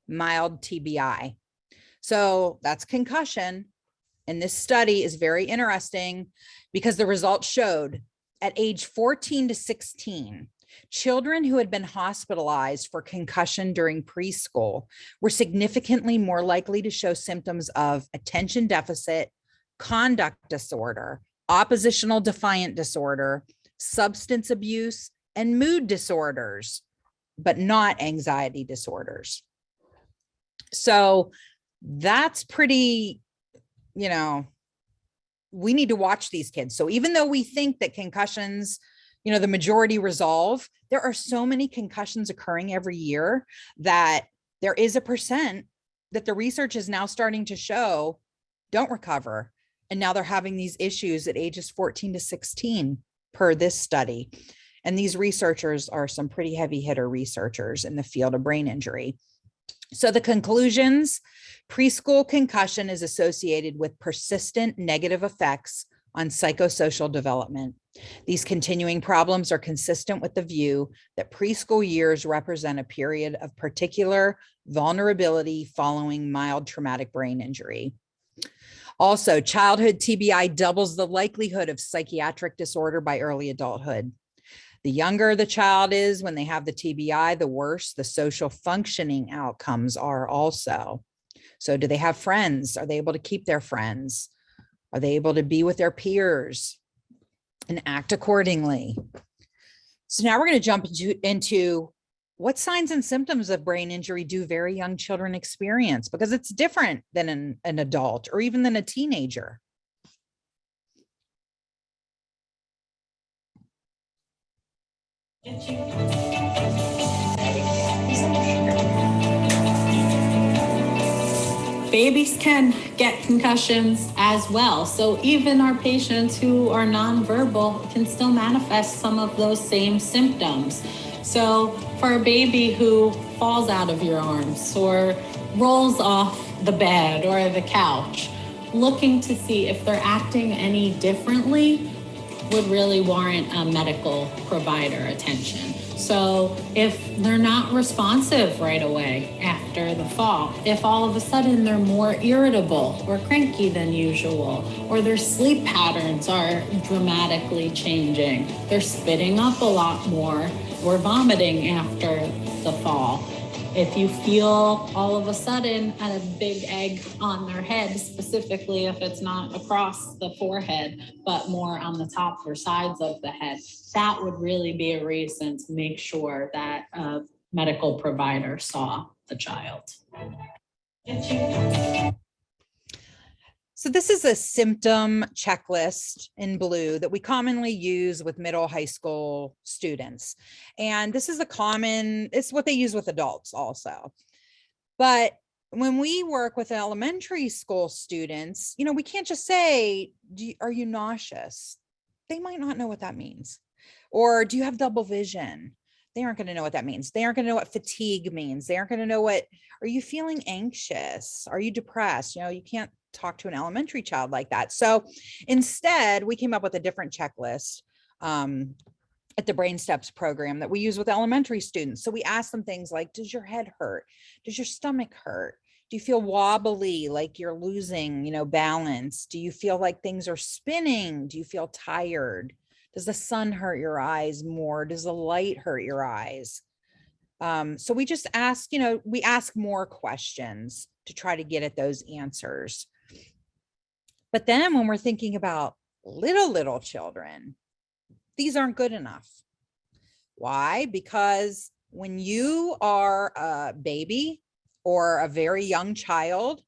mild TBI. So that's concussion. And this study is very interesting because the results showed at age 14 to 16, children who had been hospitalized for concussion during preschool were significantly more likely to show symptoms of attention deficit, conduct disorder, oppositional defiant disorder, substance abuse, and mood disorders, but not anxiety disorders. So that's pretty, you know, we need to watch these kids. So even though we think that concussions, you know, the majority resolve, there are so many concussions occurring every year that there is a percent that the research is now starting to show don't recover. And now they're having these issues at ages 14 to 16 per this study. And these researchers are some pretty heavy hitter researchers in the field of brain injury. So the conclusions: preschool concussion is associated with persistent negative effects on psychosocial development. These continuing problems are consistent with the view that preschool years represent a period of particular vulnerability following mild traumatic brain injury. Also, childhood TBI doubles the likelihood of psychiatric disorder by early adulthood. The younger the child is when they have the TBI, the worse the social functioning outcomes are also. So do they have friends? Are they able to keep their friends? Are they able to be with their peers and act accordingly? So now we're going to jump into what signs and symptoms of brain injury do very young children experience, because it's different than an adult or even than a teenager. Babies can get concussions as well. So even our patients who are nonverbal can still manifest some of those same symptoms. So for a baby who falls out of your arms or rolls off the bed or the couch, looking to see if they're acting any differently would really warrant a medical provider attention. So if they're not responsive right away after the fall, if all of a sudden they're more irritable or cranky than usual, or their sleep patterns are dramatically changing, they're spitting up a lot more, or vomiting after the fall. If you feel all of a sudden a big egg on their head, specifically if it's not across the forehead, but more on the top or sides of the head, that would really be a reason to make sure that a medical provider saw the child. So this is a symptom checklist in blue that we commonly use with middle high school students. And this is it's what they use with adults also. But when we work with elementary school students, we can't just say, are you nauseous? They might not know what that means. Or do you have double vision? They aren't going to know what that means. They aren't going to know what fatigue means. They aren't going to know are you feeling anxious? Are you depressed? You can't talk to an elementary child like that. So instead, we came up with a different checklist at the BrainSTEPS program that we use with elementary students. So we ask them things like, does your head hurt? Does your stomach hurt? Do you feel wobbly, like you're losing, balance? Do you feel like things are spinning? Do you feel tired? Does the sun hurt your eyes more? Does the light hurt your eyes? So we just ask, we ask more questions to try to get at those answers. But then when we're thinking about little children, these aren't good enough. Why? Because when you are a baby or a very young child,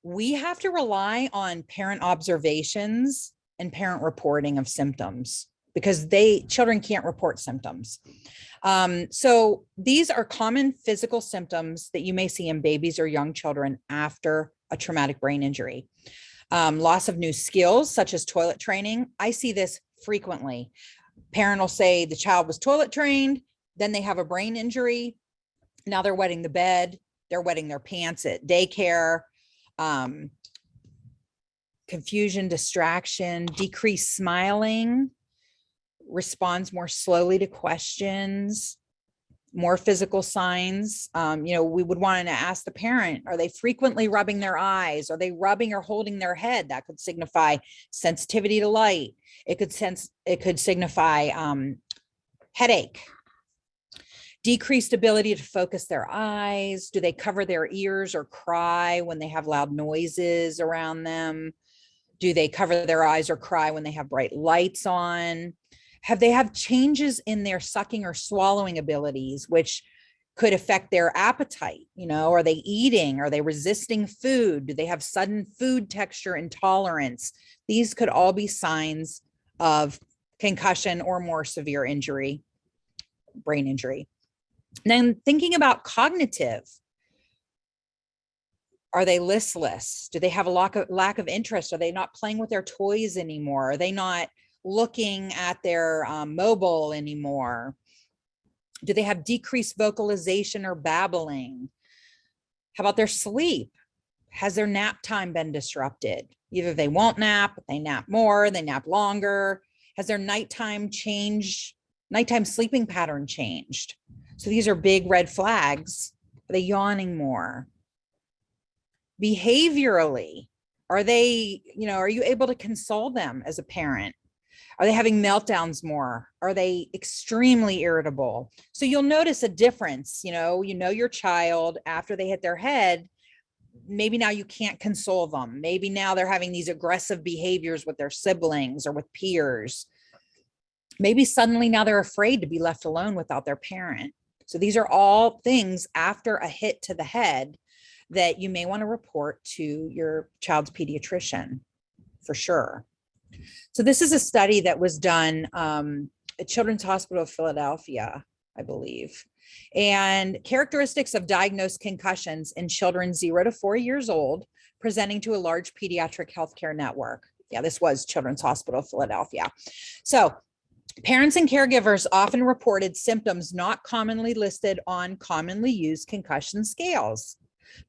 we have to rely on parent observations and parent reporting of symptoms because children can't report symptoms. So these are common physical symptoms that you may see in babies or young children after a traumatic brain injury. Loss of new skills, such as toilet training. I see this frequently. Parent will say the child was toilet trained, then they have a brain injury. Now they're wetting the bed, they're wetting their pants at daycare. Confusion, distraction, decreased smiling, responds more slowly to questions, more physical signs. We would want to ask the parent, are they frequently rubbing their eyes? Are they rubbing or holding their head? That could signify sensitivity to light. It could signify headache. Decreased ability to focus their eyes. Do they cover their ears or cry when they have loud noises around them? Do they cover their eyes or cry when they have bright lights on? Have they have changes in their sucking or swallowing abilities, which could affect their appetite? Are they eating? Are they resisting food? Do they have sudden food texture intolerance? These could all be signs of concussion or more severe injury, brain injury. Then thinking about cognitive, are they listless? Do they have a lack of interest? Are they not playing with their toys anymore? Are they not looking at their mobile anymore? Do they have decreased vocalization or babbling? How about their sleep? Has their nap time been disrupted? Either they won't nap, they nap more, they nap longer. Has their nighttime sleeping pattern changed? So these are big red flags. Are they yawning more? Behaviorally, are you able to console them as a parent? Are they having meltdowns more? Are they extremely irritable? So you'll notice a difference, your child after they hit their head, maybe now you can't console them. Maybe now they're having these aggressive behaviors with their siblings or with peers. Maybe suddenly now they're afraid to be left alone without their parent. So these are all things after a hit to the head that you may want to report to your child's pediatrician for sure. So this is a study that was done at Children's Hospital of Philadelphia, I believe. And characteristics of diagnosed concussions in children 0 to 4 years old presenting to a large pediatric healthcare network. Yeah, this was Children's Hospital of Philadelphia. So parents and caregivers often reported symptoms not commonly listed on commonly used concussion scales.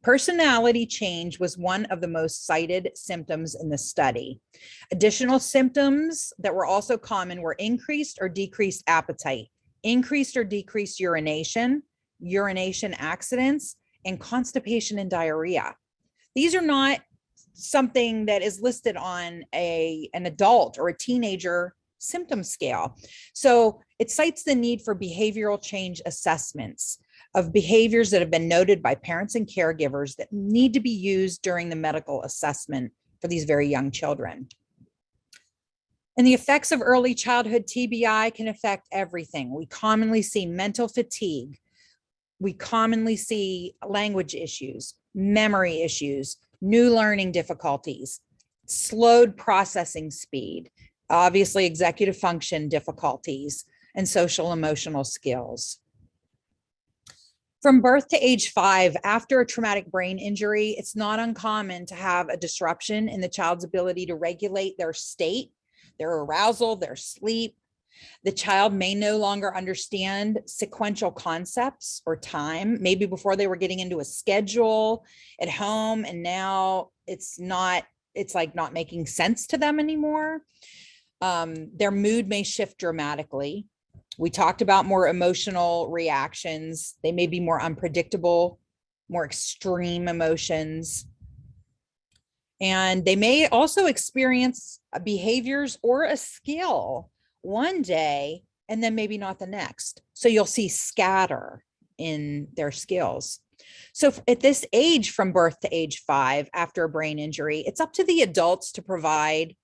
Personality change was one of the most cited symptoms in the study. Additional symptoms that were also common were increased or decreased appetite, increased or decreased urination, urination accidents, and constipation and diarrhea. These are not something that is listed on an adult or a teenager symptom scale. So it cites the need for behavioral change assessments of behaviors that have been noted by parents and caregivers that need to be used during the medical assessment for these very young children. And the effects of early childhood TBI can affect everything. We commonly see mental fatigue. We commonly see language issues, memory issues, new learning difficulties, slowed processing speed, obviously executive function difficulties, and social emotional skills. From birth to age 5, after a traumatic brain injury, it's not uncommon to have a disruption in the child's ability to regulate their state, their arousal, their sleep. The child may no longer understand sequential concepts or time. Maybe before they were getting into a schedule at home, and now it's like not making sense to them anymore. Their mood may shift dramatically. We talked about more emotional reactions. They may be more unpredictable, more extreme emotions. And they may also experience behaviors or a skill one day and then maybe not the next. So you'll see scatter in their skills. So at this age, from birth to age 5, after a brain injury, it's up to the adults to provide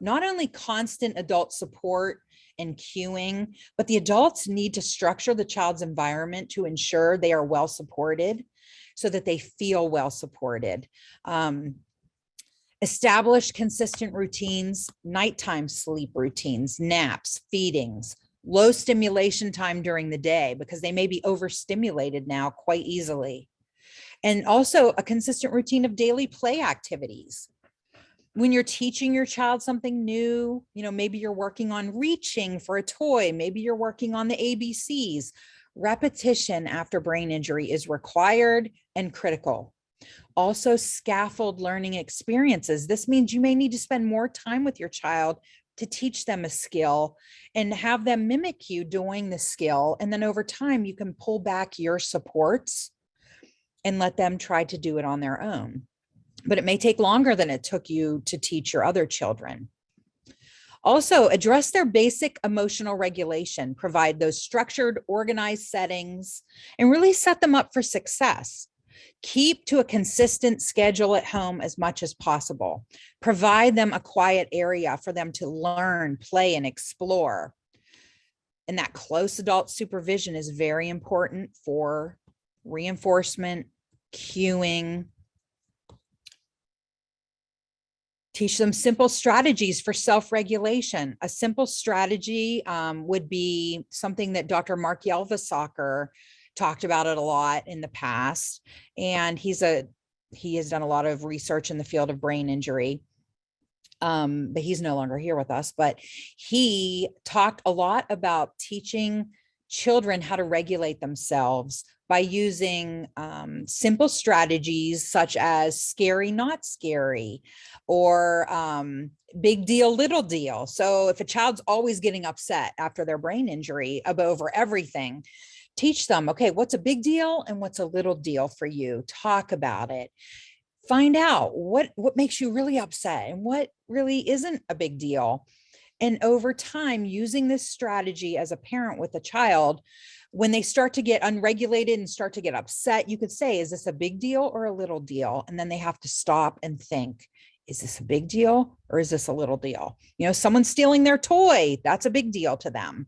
not only constant adult support and cueing, but the adults need to structure the child's environment to ensure they are well supported so that they feel well supported. Establish consistent routines, nighttime sleep routines, naps, feedings, low stimulation time during the day, because they may be overstimulated now quite easily. And also a consistent routine of daily play activities. When you're teaching your child something new, maybe you're working on reaching for a toy, maybe you're working on the ABCs. Repetition after brain injury is required and critical. Also, scaffold learning experiences. This means you may need to spend more time with your child to teach them a skill and have them mimic you doing the skill. And then over time, you can pull back your supports and let them try to do it on their own. But it may take longer than it took you to teach your other children. Also, address their basic emotional regulation, provide those structured, organized settings, and really set them up for success. Keep to a consistent schedule at home as much as possible. Provide them a quiet area for them to learn, play, and explore. And that close adult supervision is very important for reinforcement, cueing. Teach them simple strategies for self-regulation. A simple strategy would be something that Dr. Mark Yelvisaker talked about it a lot in the past. And he has done a lot of research in the field of brain injury. But he's no longer here with us, but he talked a lot about teaching children how to regulate themselves by using simple strategies such as scary, not scary, or big deal, little deal. So if a child's always getting upset after their brain injury over everything, teach them, okay, what's a big deal and what's a little deal for you? Talk about it. Find out what makes you really upset and what really isn't a big deal. And over time, using this strategy as a parent with a child, when they start to get unregulated and start to get upset, you could say, is this a big deal or a little deal? And then they have to stop and think, is this a big deal or is this a little deal? Someone stealing their toy, that's a big deal to them.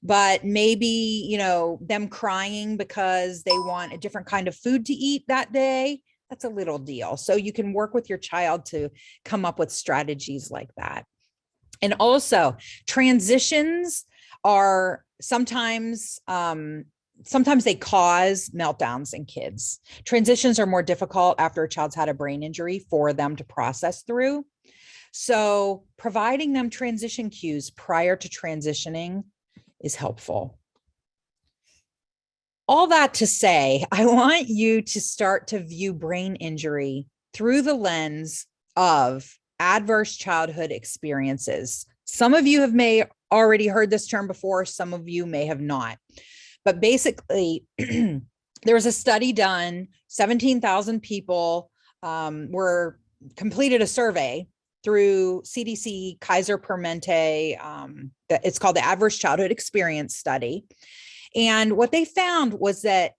But maybe, them crying because they want a different kind of food to eat that day, that's a little deal. So you can work with your child to come up with strategies like that. And also, transitions are sometimes they cause meltdowns in kids. Transitions are more difficult after a child's had a brain injury for them to process through. So providing them transition cues prior to transitioning is helpful. All that to say, I want you to start to view brain injury through the lens of adverse childhood experiences. Some of you may already heard this term before, some of you may have not. But basically, there was a study done, 17,000 people completed a survey through CDC Kaiser Permanente. It's called the Adverse Childhood Experience Study. And what they found was that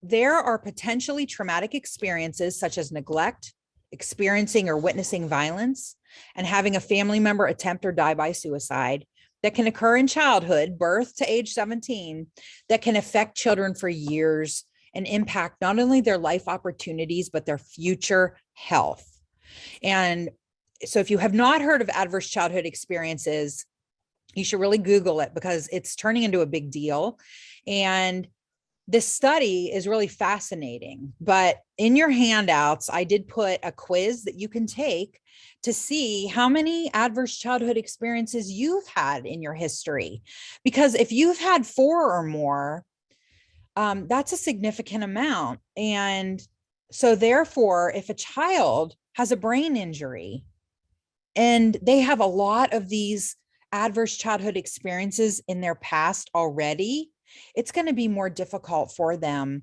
there are potentially traumatic experiences such as neglect, experiencing or witnessing violence, and having a family member attempt or die by suicide that can occur in childhood, birth to age 17, that can affect children for years and impact not only their life opportunities, but their future health. And So if you have not heard of adverse childhood experiences, you should really Google it because it's turning into a big deal. And this study is really fascinating. But in your handouts, I did put a quiz that you can take to see how many adverse childhood experiences you've had in your history. Because if you've had 4 or more, that's a significant amount. And so therefore, if a child has a brain injury and they have a lot of these adverse childhood experiences in their past already, it's going to be more difficult for them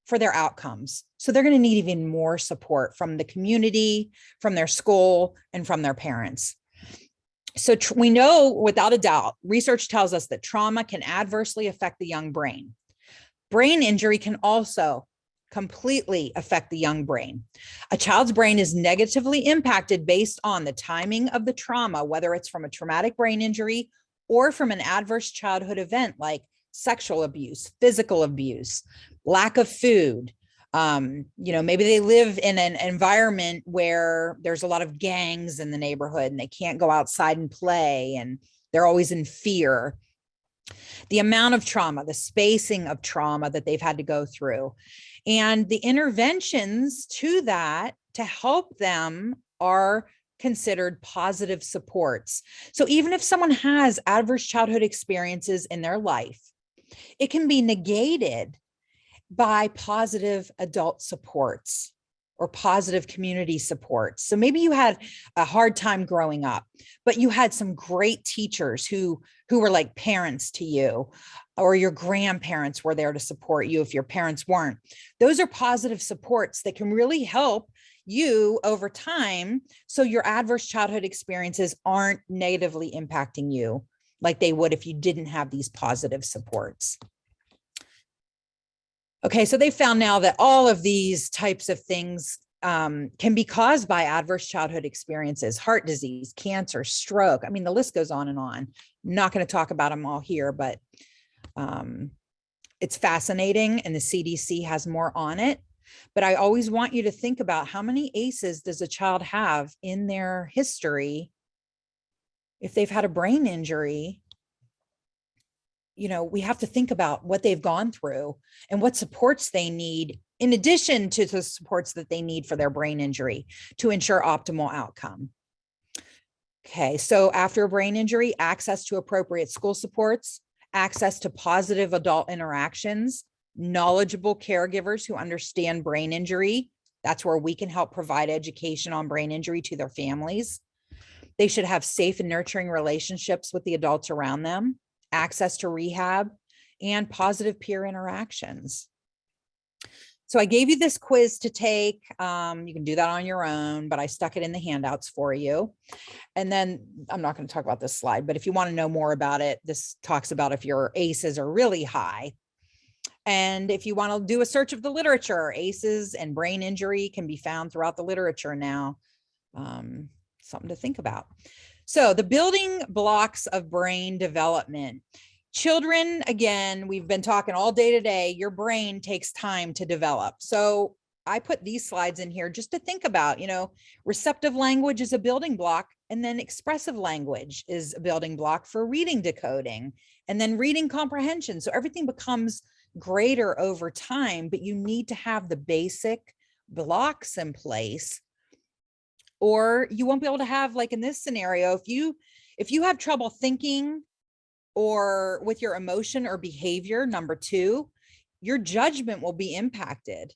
for their outcomes. So they're going to need even more support from the community, from their school, and from their parents. So we know without a doubt, research tells us that trauma can adversely affect the young brain. Brain injury can also completely affect the young brain. A child's brain is negatively impacted based on the timing of the trauma, whether it's from a traumatic brain injury or from an adverse childhood event like sexual abuse, physical abuse, lack of food. Maybe they live in an environment where there's a lot of gangs in the neighborhood and they can't go outside and play and they're always in fear. The amount of trauma, the spacing of trauma that they've had to go through, and the interventions to that to help them are considered positive supports. So even if someone has adverse childhood experiences in their life, it can be negated by positive adult supports or positive community supports. So maybe you had a hard time growing up, but you had some great teachers who were like parents to you, or your grandparents were there to support you if your parents weren't. Those are positive supports that can really help you over time, so your adverse childhood experiences aren't negatively impacting you like they would if you didn't have these positive supports. Okay, so they found now that all of these types of things can be caused by adverse childhood experiences: heart disease, cancer, stroke. I mean, the list goes on and on. I'm not going to talk about them all here, but it's fascinating, and the CDC has more on it. But I always want you to think about how many ACEs does a child have in their history if they've had a brain injury. We have to think about what they've gone through and what supports they need, in addition to the supports that they need for their brain injury to ensure optimal outcome. Okay, so after a brain injury, access to appropriate school supports, access to positive adult interactions, knowledgeable caregivers who understand brain injury. That's where we can help provide education on brain injury to their families. They should have safe and nurturing relationships with the adults around them, access to rehab, and positive peer interactions. So I gave you this quiz to take. You can do that on your own, but I stuck it in the handouts for you. And then I'm not going to talk about this slide, but if you want to know more about it, this talks about if your ACEs are really high. And if you want to do a search of the literature, ACEs and brain injury can be found throughout the literature now. Something to think about. So the building blocks of brain development. Children, again, we've been talking all day today, your brain takes time to develop. So I put these slides in here just to think about, receptive language is a building block, and then expressive language is a building block for reading decoding, and then reading comprehension. So everything becomes greater over time, but you need to have the basic blocks in place, or you won't be able to have, like in this scenario, if you have trouble thinking or with your emotion or behavior, number 2, your judgment will be impacted,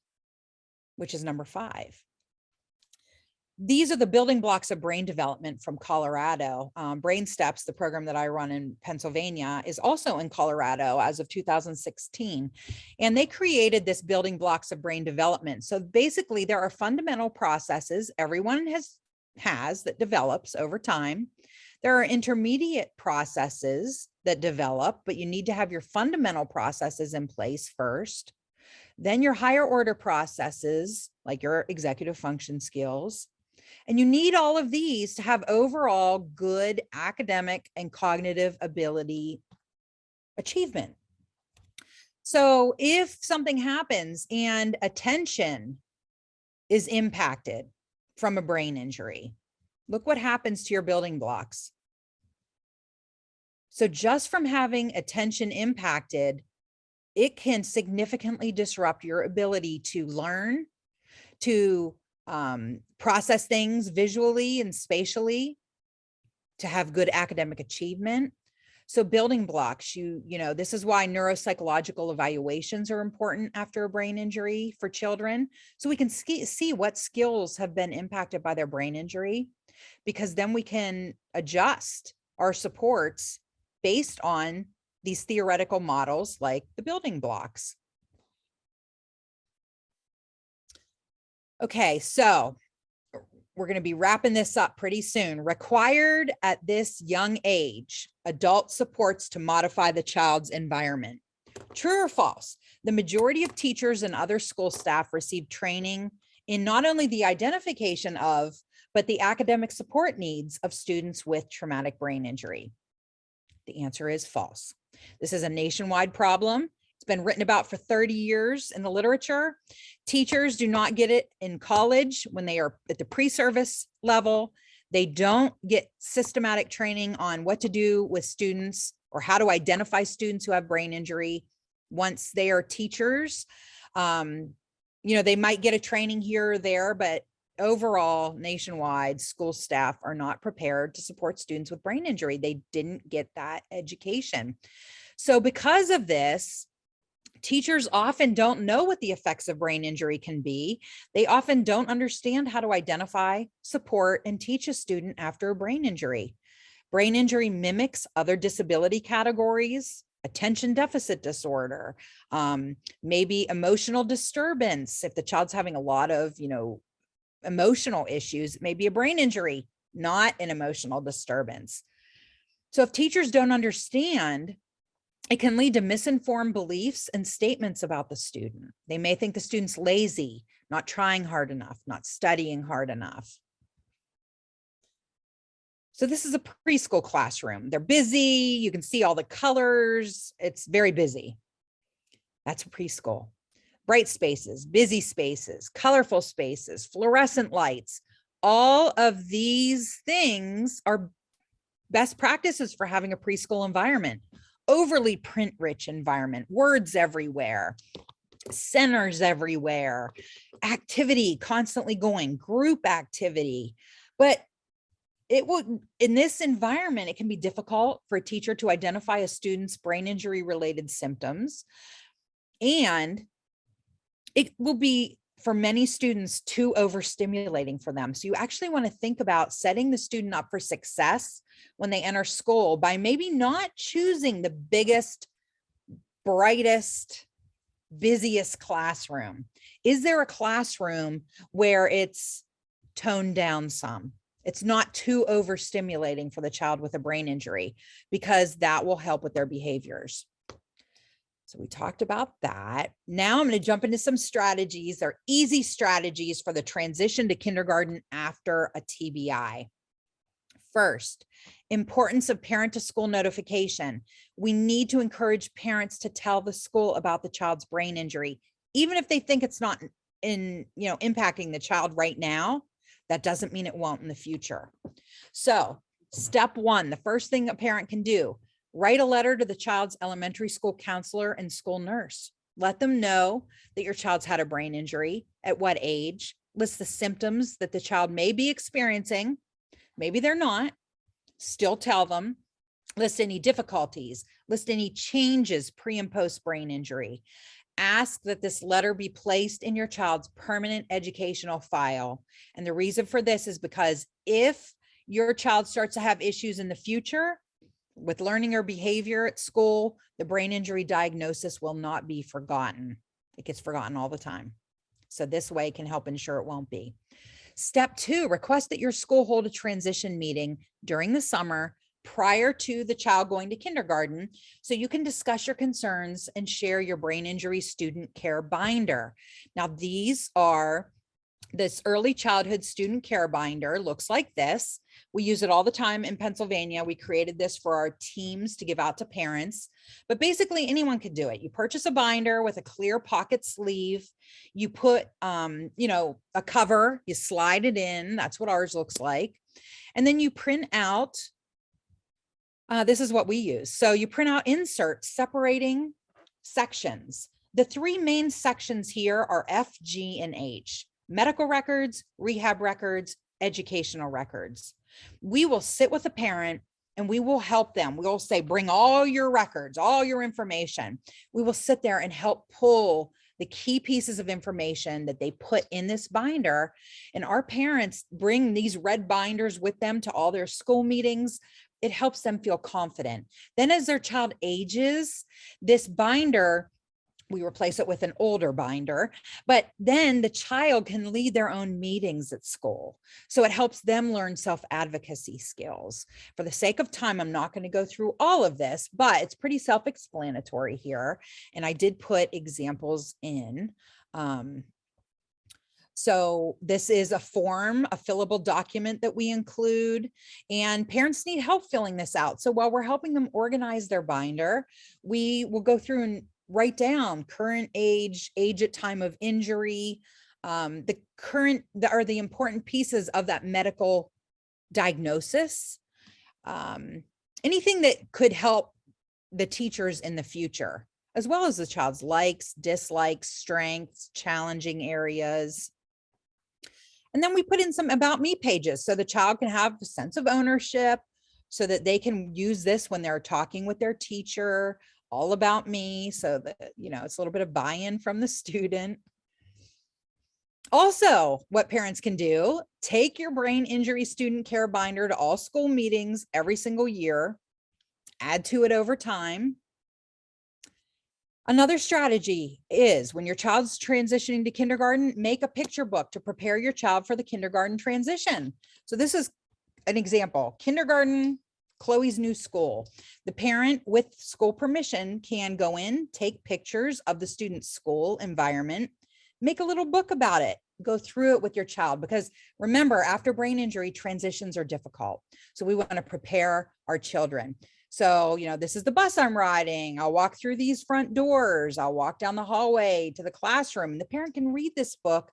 which is number 5. These are the building blocks of brain development from Colorado. BrainSTEPS, the program that I run in Pennsylvania, is also in Colorado as of 2016. And they created this building blocks of brain development. So basically there are fundamental processes everyone has that develops over time. There are intermediate processes that develop, but you need to have your fundamental processes in place first. Then your higher order processes, like your executive function skills. And you need all of these to have overall good academic and cognitive ability achievement. So if something happens and attention is impacted from a brain injury, look what happens to your building blocks. So just from having attention impacted, it can significantly disrupt your ability to learn, to process things visually and spatially, to have good academic achievement. So building blocks, you know, this is why neuropsychological evaluations are important after a brain injury for children. So we can see what skills have been impacted by their brain injury, because then we can adjust our supports based on these theoretical models like the building blocks. Okay, so we're going to be wrapping this up pretty soon. Required at this young age, adult supports to modify the child's environment. True or false? The majority of teachers and other school staff receive training in not only the identification of, but the academic support needs of students with traumatic brain injury. The answer is false. This is a nationwide problem. It's been written about for 30 years in the literature. Teachers do not get it in college when they are at the pre-service level. They don't get systematic training on what to do with students or how to identify students who have brain injury once they are teachers. You know, they might get a training here or there, but overall, nationwide, school staff are not prepared to support students with brain injury. They didn't get that education. So because of this, teachers often don't know what the effects of brain injury can be. They often don't understand how to identify, support, and teach a student after a brain injury. Brain injury mimics other disability categories, attention deficit disorder, maybe emotional disturbance. If the child's having a lot of, you know, emotional issues, maybe a brain injury, not an emotional disturbance. So if teachers don't understand, it can lead to misinformed beliefs and statements about the student. They may think the student's lazy, not trying hard enough, not studying hard enough. So this is a preschool classroom. They're busy. You can see all the colors. It's very busy. That's preschool. Bright spaces, busy spaces, colorful spaces, fluorescent lights. All of these things are best practices for having a preschool environment. Overly print-rich environment, words everywhere, centers everywhere, activity constantly going, group activity. But it would, in this environment, it can be difficult for a teacher to identify a student's brain injury related symptoms. And it will be, for many students, too overstimulating for them. So you actually want to think about setting the student up for success when they enter school by maybe not choosing the biggest, brightest, busiest classroom. Is there a classroom where it's toned down some? It's not too overstimulating for the child with a brain injury, because that will help with their behaviors. So we talked about that. Now I'm going to jump into some strategies. They're easy strategies for the transition to kindergarten after a TBI. First, importance of parent to school notification. We need to encourage parents to tell the school about the child's brain injury, even if they think it's not impacting the child right now. That doesn't mean it won't in the future. So step one, the first thing a parent can do, write a letter to the child's elementary school counselor and school nurse. Let them know that your child's had a brain injury, at what age, list the symptoms that the child may be experiencing. Maybe they're not. Still tell them. List any difficulties, list any changes pre and post brain injury. Ask that this letter be placed in your child's permanent educational file. And the reason for this is because if your child starts to have issues in the future with learning or behavior at school, the brain injury diagnosis will not be forgotten. It gets forgotten all the time. So this way can help ensure it won't be. Step two, request that your school hold a transition meeting during the summer prior to the child going to kindergarten, so you can discuss your concerns and share your brain injury student care binder. Now, this early childhood student care binder looks like this. We use it all the time in Pennsylvania. We created this for our teams to give out to parents, but basically anyone could do it. You purchase a binder with a clear pocket sleeve. You put, a cover, you slide it in. That's what ours looks like. And then you print out, this is what we use. So you print out inserts separating sections. The three main sections here are F, G, and H: medical records, rehab records, educational records. We will sit with a parent and we will help them. We'll say, bring all your records, all your information. We will sit there and help pull the key pieces of information that they put in this binder. And our parents bring these red binders with them to all their school meetings. It helps them feel confident. Then as their child ages, this binder, we replace it with an older binder, but then the child can lead their own meetings at school. So it helps them learn self-advocacy skills. For the sake of time, I'm not going to go through all of this, but it's pretty self-explanatory here. And I did put examples in. So this is a form, a fillable document that we include, and parents need help filling this out. So while we're helping them organize their binder, we will go through and write down current age, age at time of injury, the important pieces of that medical diagnosis, anything that could help the teachers in the future, as well as the child's likes, dislikes, strengths, challenging areas. And then we put in some about me pages so the child can have a sense of ownership, so that they can use this when they're talking with their teacher, all about me, so that, it's a little bit of buy-in from the student. Also, what parents can do, take your brain injury student care binder to all school meetings every single year, add to it over time. Another strategy is when your child's transitioning to kindergarten, make a picture book to prepare your child for the kindergarten transition. So this is an example: kindergarten, Chloe's new school. The parent, with school permission, can go in, take pictures of the student's school environment, make a little book about it, go through it with your child, because remember, after brain injury, transitions are difficult. So we want to prepare our children. So, this is the bus I'm riding. I'll walk through these front doors. I'll walk down the hallway to the classroom. The parent can read this book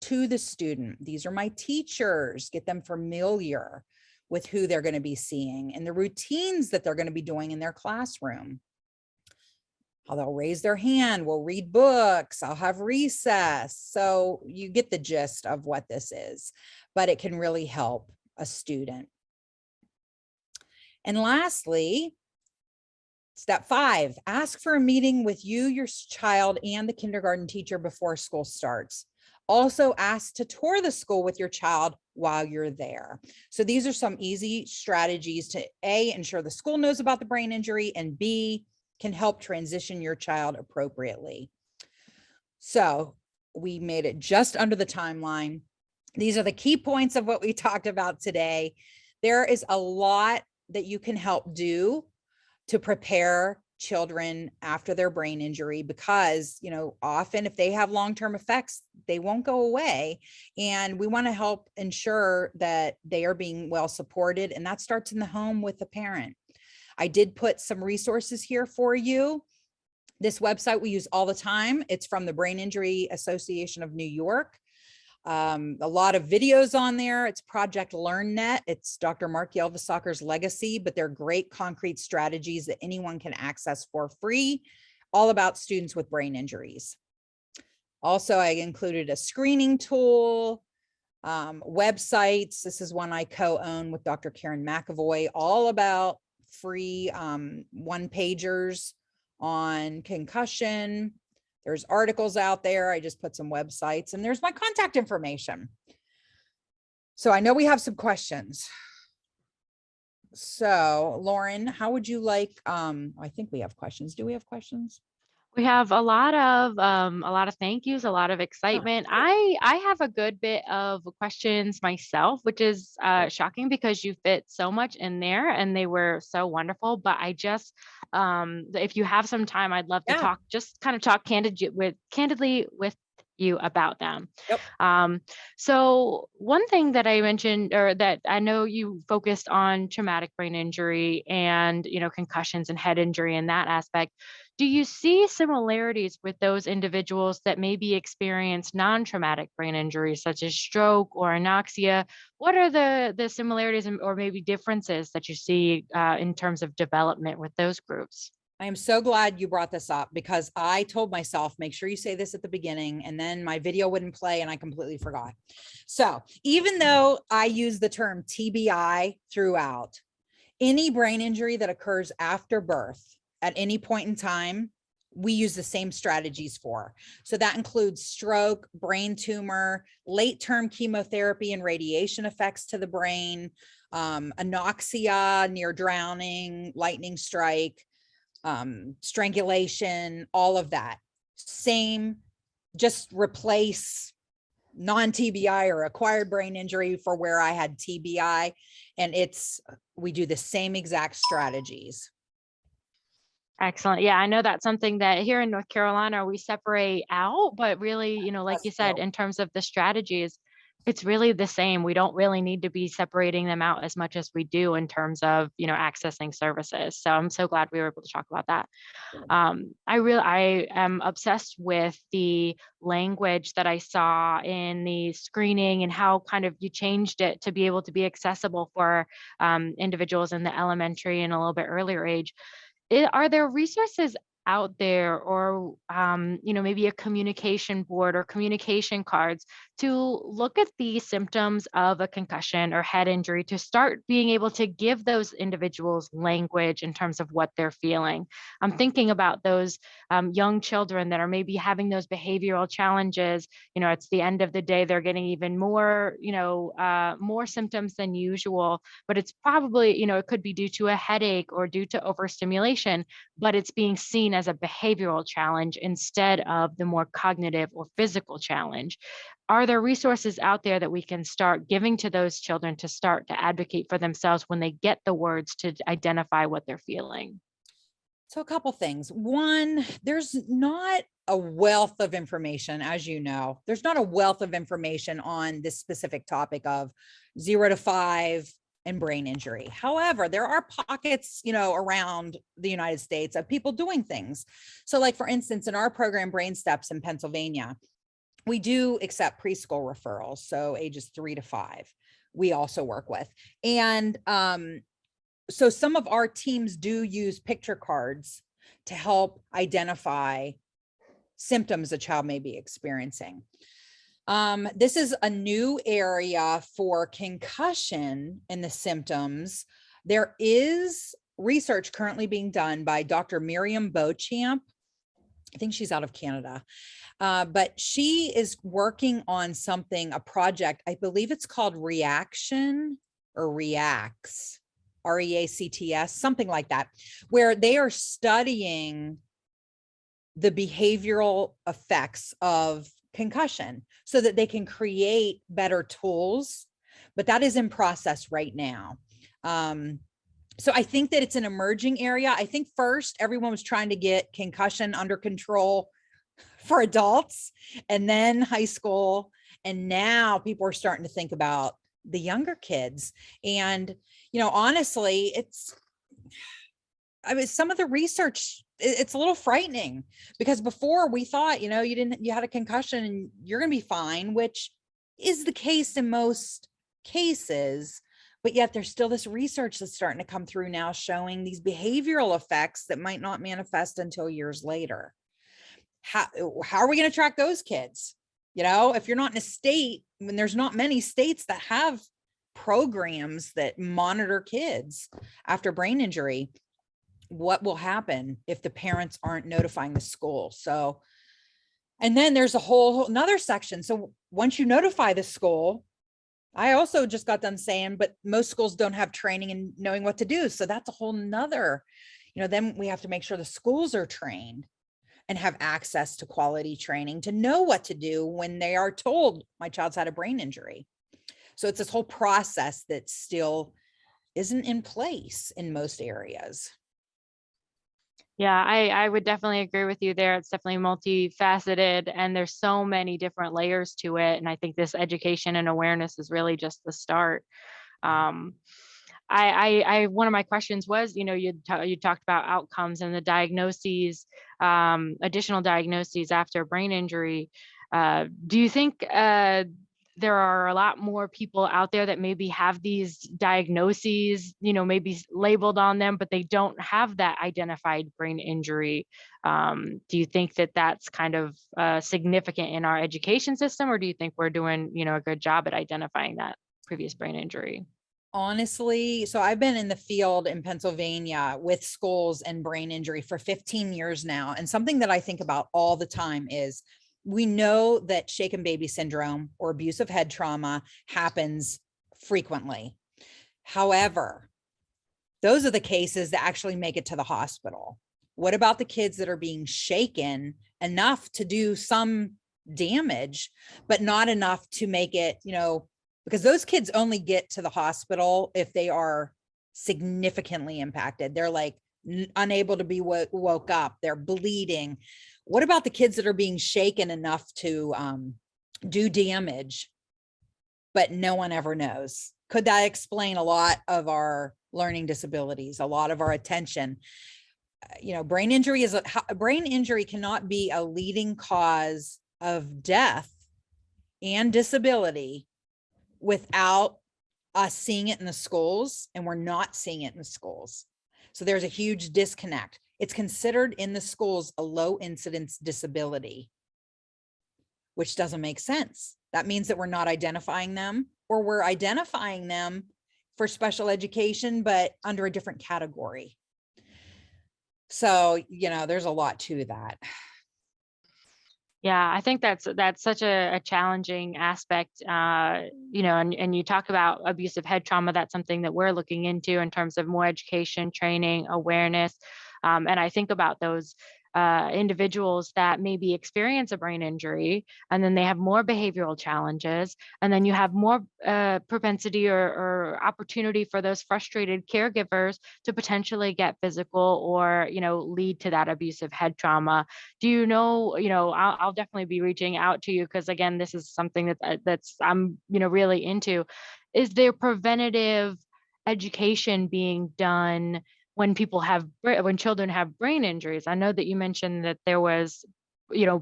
to the student. These are my teachers. Get them familiar with who they're going to be seeing and the routines that they're going to be doing in their classroom. How they'll raise their hand, we'll read books, I'll have recess. So you get the gist of what this is, but it can really help a student. And lastly, step 5, ask for a meeting with you, your child, and the kindergarten teacher before school starts. Also ask to tour the school with your child while you're there. So these are some easy strategies to A, ensure the school knows about the brain injury, and B, can help transition your child appropriately. So we made it just under the timeline. These are the key points of what we talked about today. There is a lot that you can help do to prepare children after their brain injury, because often if they have long-term effects, they won't go away, and we want to help ensure that they are being well supported, and that starts in the home with the parent. I did put some resources here for you. This website we use all the time. It's from the Brain Injury Association of New York. A lot of videos on there. It's Project LearnNet. It's Dr. Mark Yelvisacker's legacy, but they're great concrete strategies that anyone can access for free, all about students with brain injuries. Also, I included a screening tool, websites. This is one I co-own with Dr. Karen McAvoy, all about free one-pagers on concussion. There's articles out there. I just put some websites, and there's my contact information. So I know we have some questions. So Lauren, how would you like, I think we have questions. Do we have questions? We have a lot of thank yous, a lot of excitement. I have a good bit of questions myself, which is shocking because you fit so much in there and they were so wonderful. But I just, if you have some time, I'd love to talk, just kind of talk candidly with you about them. Yep. So one thing that I mentioned, or that I know you focused on traumatic brain injury and, concussions and head injury in that aspect. Do you see similarities with those individuals that maybe experience non-traumatic brain injuries such as stroke or anoxia? What are the similarities or maybe differences that you see in terms of development with those groups? I am so glad you brought this up because I told myself, make sure you say this at the beginning, and then my video wouldn't play and I completely forgot. So even though I use the term TBI throughout, any brain injury that occurs after birth at any point in time, we use the same strategies for. So that includes stroke, brain tumor, late-term chemotherapy and radiation effects to the brain, anoxia, near drowning, lightning strike, strangulation, all of that. Same, just replace non-TBI or acquired brain injury for where I had TBI. And we do the same exact strategies. Excellent. Yeah, I know that's something that here in North Carolina we separate out, but really, you know, like you said, in terms of the strategies, it's really the same. We don't really need to be separating them out as much as we do in terms of, you know, accessing services. So I'm so glad we were able to talk about that. I am obsessed with the language that I saw in the screening and how kind of you changed it to be able to be accessible for individuals in the elementary and a little bit earlier age. Are there resources out there or, you know, maybe a communication board or communication cards to look at the symptoms of a concussion or head injury to start being able to give those individuals language in terms of what they're feeling? I'm thinking about those young children that are maybe having those behavioral challenges. You know, it's the end of the day, they're getting even more, you know, more symptoms than usual, but it's probably, you know, it could be due to a headache or due to overstimulation, but it's being seen as a behavioral challenge instead of the more cognitive or physical challenge. Are there resources out there that we can start giving to those children to start to advocate for themselves when they get the words to identify what they're feeling? So a couple things. One, there's not a wealth of information, as you know, there's not a wealth of information on this specific topic of 0 to 5 and brain injury. However, there are pockets, you know, around the United States of people doing things. So like, for instance, in our program, BrainSTEPS in Pennsylvania, we do accept preschool referrals. So ages 3 to 5, we also work with. And so some of our teams do use picture cards to help identify symptoms a child may be experiencing. This is a new area for concussion and the symptoms. There is research currently being done by Dr. Miriam Beauchamp. I think she's out of Canada, but she is working on something, a project, I believe it's called Reaction or Reacts, REACTS, something like that, where they are studying the behavioral effects of concussion so that they can create better tools, but that is in process right now. So I think that it's an emerging area. I think first everyone was trying to get concussion under control for adults and then high school. And now people are starting to think about the younger kids. And, you know, honestly, some of the research, it's a little frightening because before we thought, you know, you had a concussion and you're going to be fine, which is the case in most cases. But yet there's still this research that's starting to come through now showing these behavioral effects that might not manifest until years later. How are we going to track those kids? You know, if you're not in a state, when there's not many states that have programs that monitor kids after brain injury, what will happen if the parents aren't notifying the school? So, and then there's a whole another section. So once you notify the school, I also just got done saying, but most schools don't have training in knowing what to do. So that's a whole nother, you know, then we have to make sure the schools are trained and have access to quality training to know what to do when they are told my child's had a brain injury. So it's this whole process that still isn't in place in most areas. Yeah, I would definitely agree with you there. It's definitely multifaceted and there's so many different layers to it. And I think this education and awareness is really just the start. one of my questions was, you talked about outcomes and the diagnoses, additional diagnoses after brain injury. Do you think there are a lot more people out there that maybe have these diagnoses, maybe labeled on them, but they don't have that identified brain injury? Do you think that that's kind of significant in our education system, or do you think we're doing, a good job at identifying that previous brain injury? Honestly, so I've been in the field in Pennsylvania with schools and brain injury for 15 years now. And something that I think about all the time is, we know that shaken baby syndrome or abusive head trauma happens frequently. However, those are the cases that actually make it to the hospital. What about the kids that are being shaken enough to do some damage, but not enough to make it, because those kids only get to the hospital if they are significantly impacted. They're like unable to be woke up, they're bleeding. What about the kids that are being shaken enough to do damage, but no one ever knows? Could that explain a lot of our learning disabilities, a lot of our attention? Brain injury cannot be a leading cause of death and disability without us seeing it in the schools, and we're not seeing it in the schools. So there's a huge disconnect. It's considered in the schools a low incidence disability, which doesn't make sense. That means that we're not identifying them, or we're identifying them for special education, but under a different category. So, there's a lot to that. Yeah, I think that's such a challenging aspect, and you talk about abusive head trauma. That's something that we're looking into in terms of more education, training, awareness. And I think about those individuals that maybe experience a brain injury, and then they have more behavioral challenges, and then you have more propensity or opportunity for those frustrated caregivers to potentially get physical or lead to that abusive head trauma. Do I'll definitely be reaching out to you, because again, this is something that's I'm really into. Is there preventative education being done when children have brain injuries? I know that you mentioned that there was,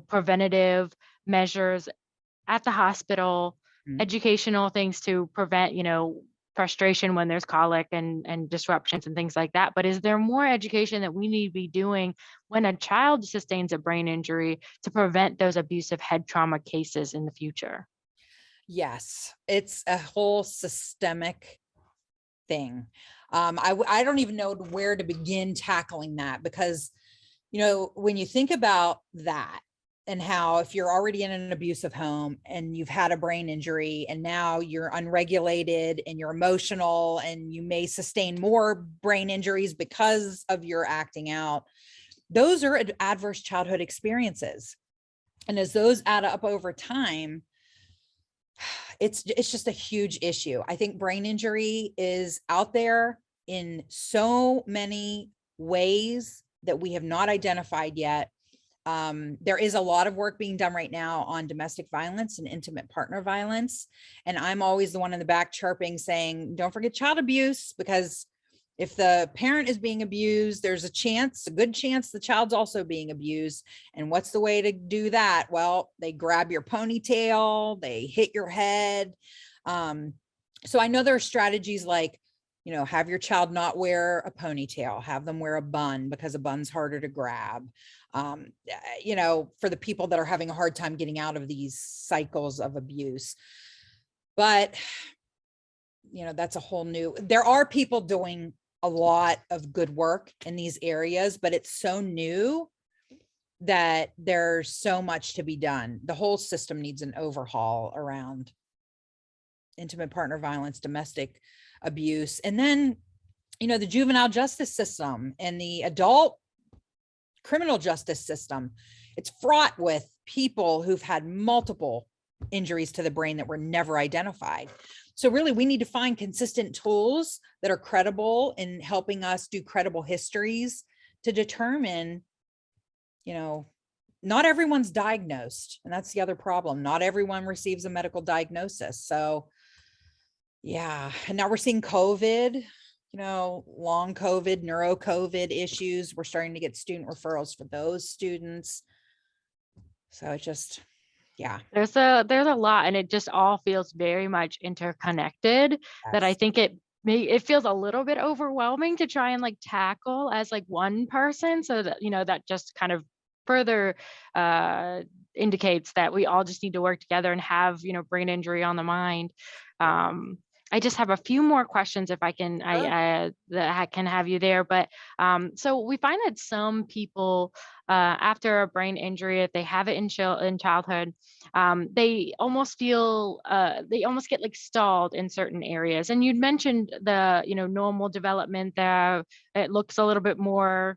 preventative measures at the hospital, educational things to prevent, frustration when there's colic and disruptions and things like that. But is there more education that we need to be doing when a child sustains a brain injury to prevent those abusive head trauma cases in the future? Yes, it's a whole systemic thing. I don't even know where to begin tackling that, because, when you think about that, and how if you're already in an abusive home and you've had a brain injury and now you're unregulated and you're emotional and you may sustain more brain injuries because of your acting out, those are adverse childhood experiences. And as those add up over time, it's just a huge issue. I think brain injury is out there in so many ways that we have not identified yet. There is a lot of work being done right now on domestic violence and intimate partner violence. And I'm always the one in the back chirping, saying, don't forget child abuse, because if the parent is being abused, there's a good chance the child's also being abused. And what's the way to do that? Well, they grab your ponytail, they hit your head. So I know there are strategies like, have your child not wear a ponytail, have them wear a bun, because a bun's harder to grab. For the people that are having a hard time getting out of these cycles of abuse. But, that's a whole new, there are people doing a lot of good work in these areas, but it's so new that there's so much to be done. The whole system needs an overhaul around intimate partner violence, domestic abuse, and then, the juvenile justice system and the adult criminal justice system. It's fraught with people who've had multiple injuries to the brain that were never identified. So really, we need to find consistent tools that are credible in helping us do credible histories to determine, not everyone's diagnosed. And that's the other problem. Not everyone receives a medical diagnosis. So yeah, and now we're seeing COVID. long COVID, neuro COVID issues. We're starting to get student referrals for those students. So it just, yeah. There's a lot, and it just all feels very much interconnected, that I think it feels a little bit overwhelming to try and like tackle as like one person. So that, that just kind of further indicates that we all just need to work together and have, brain injury on the mind. I just have a few more questions if I can, that I can have you there. But so we find that some people, after a brain injury, if they have it in childhood, they almost feel, they almost get like stalled in certain areas. And you'd mentioned the, normal development that it looks a little bit more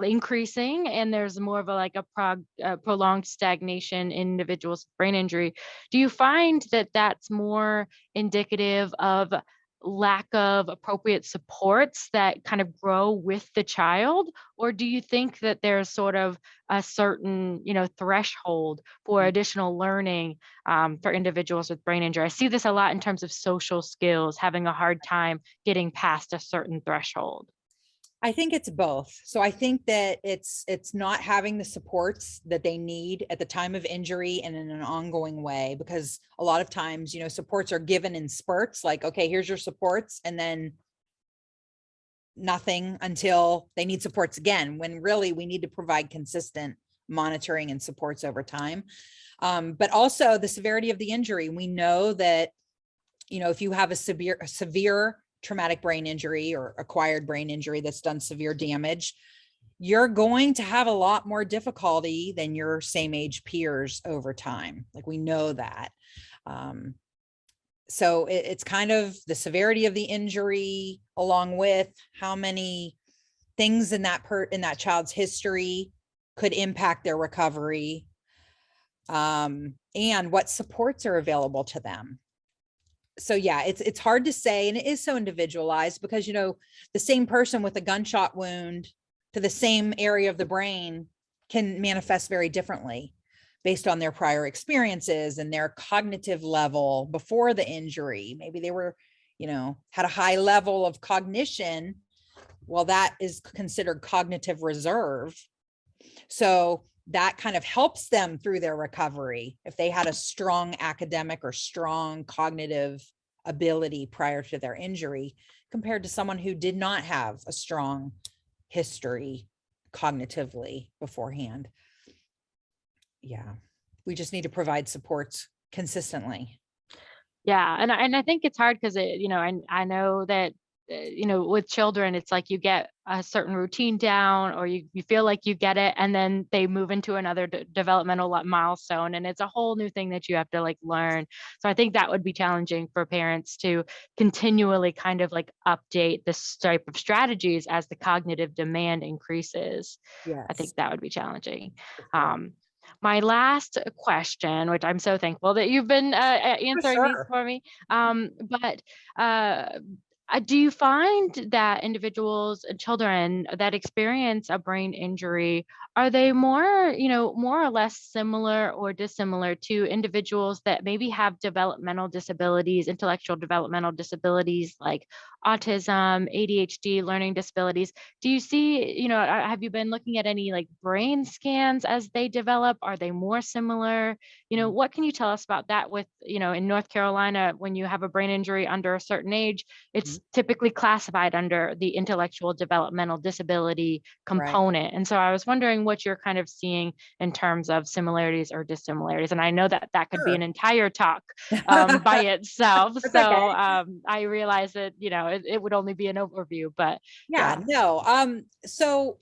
increasing, and there's more of a prolonged stagnation in individuals with brain injury. Do you find that that's more indicative of lack of appropriate supports that kind of grow with the child? Or do you think that there's sort of a certain, threshold for additional learning for individuals with brain injury? I see this a lot in terms of social skills, having a hard time getting past a certain threshold. I think it's both. So I think that it's not having the supports that they need at the time of injury and in an ongoing way, because a lot of times, supports are given in spurts, like, okay, here's your supports, and then nothing until they need supports again, when really we need to provide consistent monitoring and supports over time. But also the severity of the injury. We know that, if you have a severe traumatic brain injury or acquired brain injury that's done severe damage, you're going to have a lot more difficulty than your same age peers over time. Like, we know that. So it's kind of the severity of the injury, along with how many things in that child's history could impact their recovery, and what supports are available to them. So yeah, it's hard to say, and it is so individualized, because the same person with a gunshot wound to the same area of the brain can manifest very differently based on their prior experiences and their cognitive level before the injury. Maybe they were, had a high level of cognition. Well, that is considered cognitive reserve. So that kind of helps them through their recovery if they had a strong academic or strong cognitive ability prior to their injury, compared to someone who did not have a strong history cognitively beforehand. Yeah, we just need to provide supports consistently. Yeah, and I think it's hard because I know that with children, it's like you get a certain routine down, or you feel like you get it, and then they move into another developmental milestone, and it's a whole new thing that you have to like learn. So I think that would be challenging for parents to continually kind of like update this type of strategies as the cognitive demand increases. Yes. I think that would be challenging. My last question, which I'm so thankful that you've been answering these for me, but do you find that individuals and children that experience a brain injury, are they more or less similar or dissimilar to individuals that maybe have developmental disabilities, intellectual developmental disabilities like autism, ADHD, learning disabilities? Do you see, have you been looking at any like brain scans as they develop? Are they more similar? What can you tell us about that with, in North Carolina, when you have a brain injury under a certain age, it's typically classified under the intellectual developmental disability component. And so I was wondering what you're kind of seeing in terms of similarities or dissimilarities. And I know that that could be an entire talk by itself. So I realize that, it would only be an overview, but no. So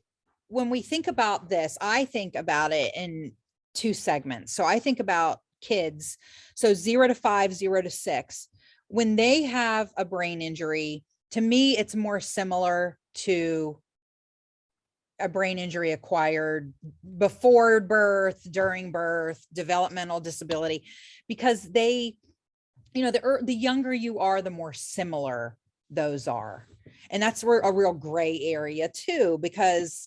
when we think about this, I think about it in two segments. So I think about kids, so 0 to 5, 0 to 6. When they have a brain injury, to me, it's more similar to a brain injury acquired before birth, during birth, developmental disability, because they, the younger you are, the more similar those are. And that's where a real gray area too, because,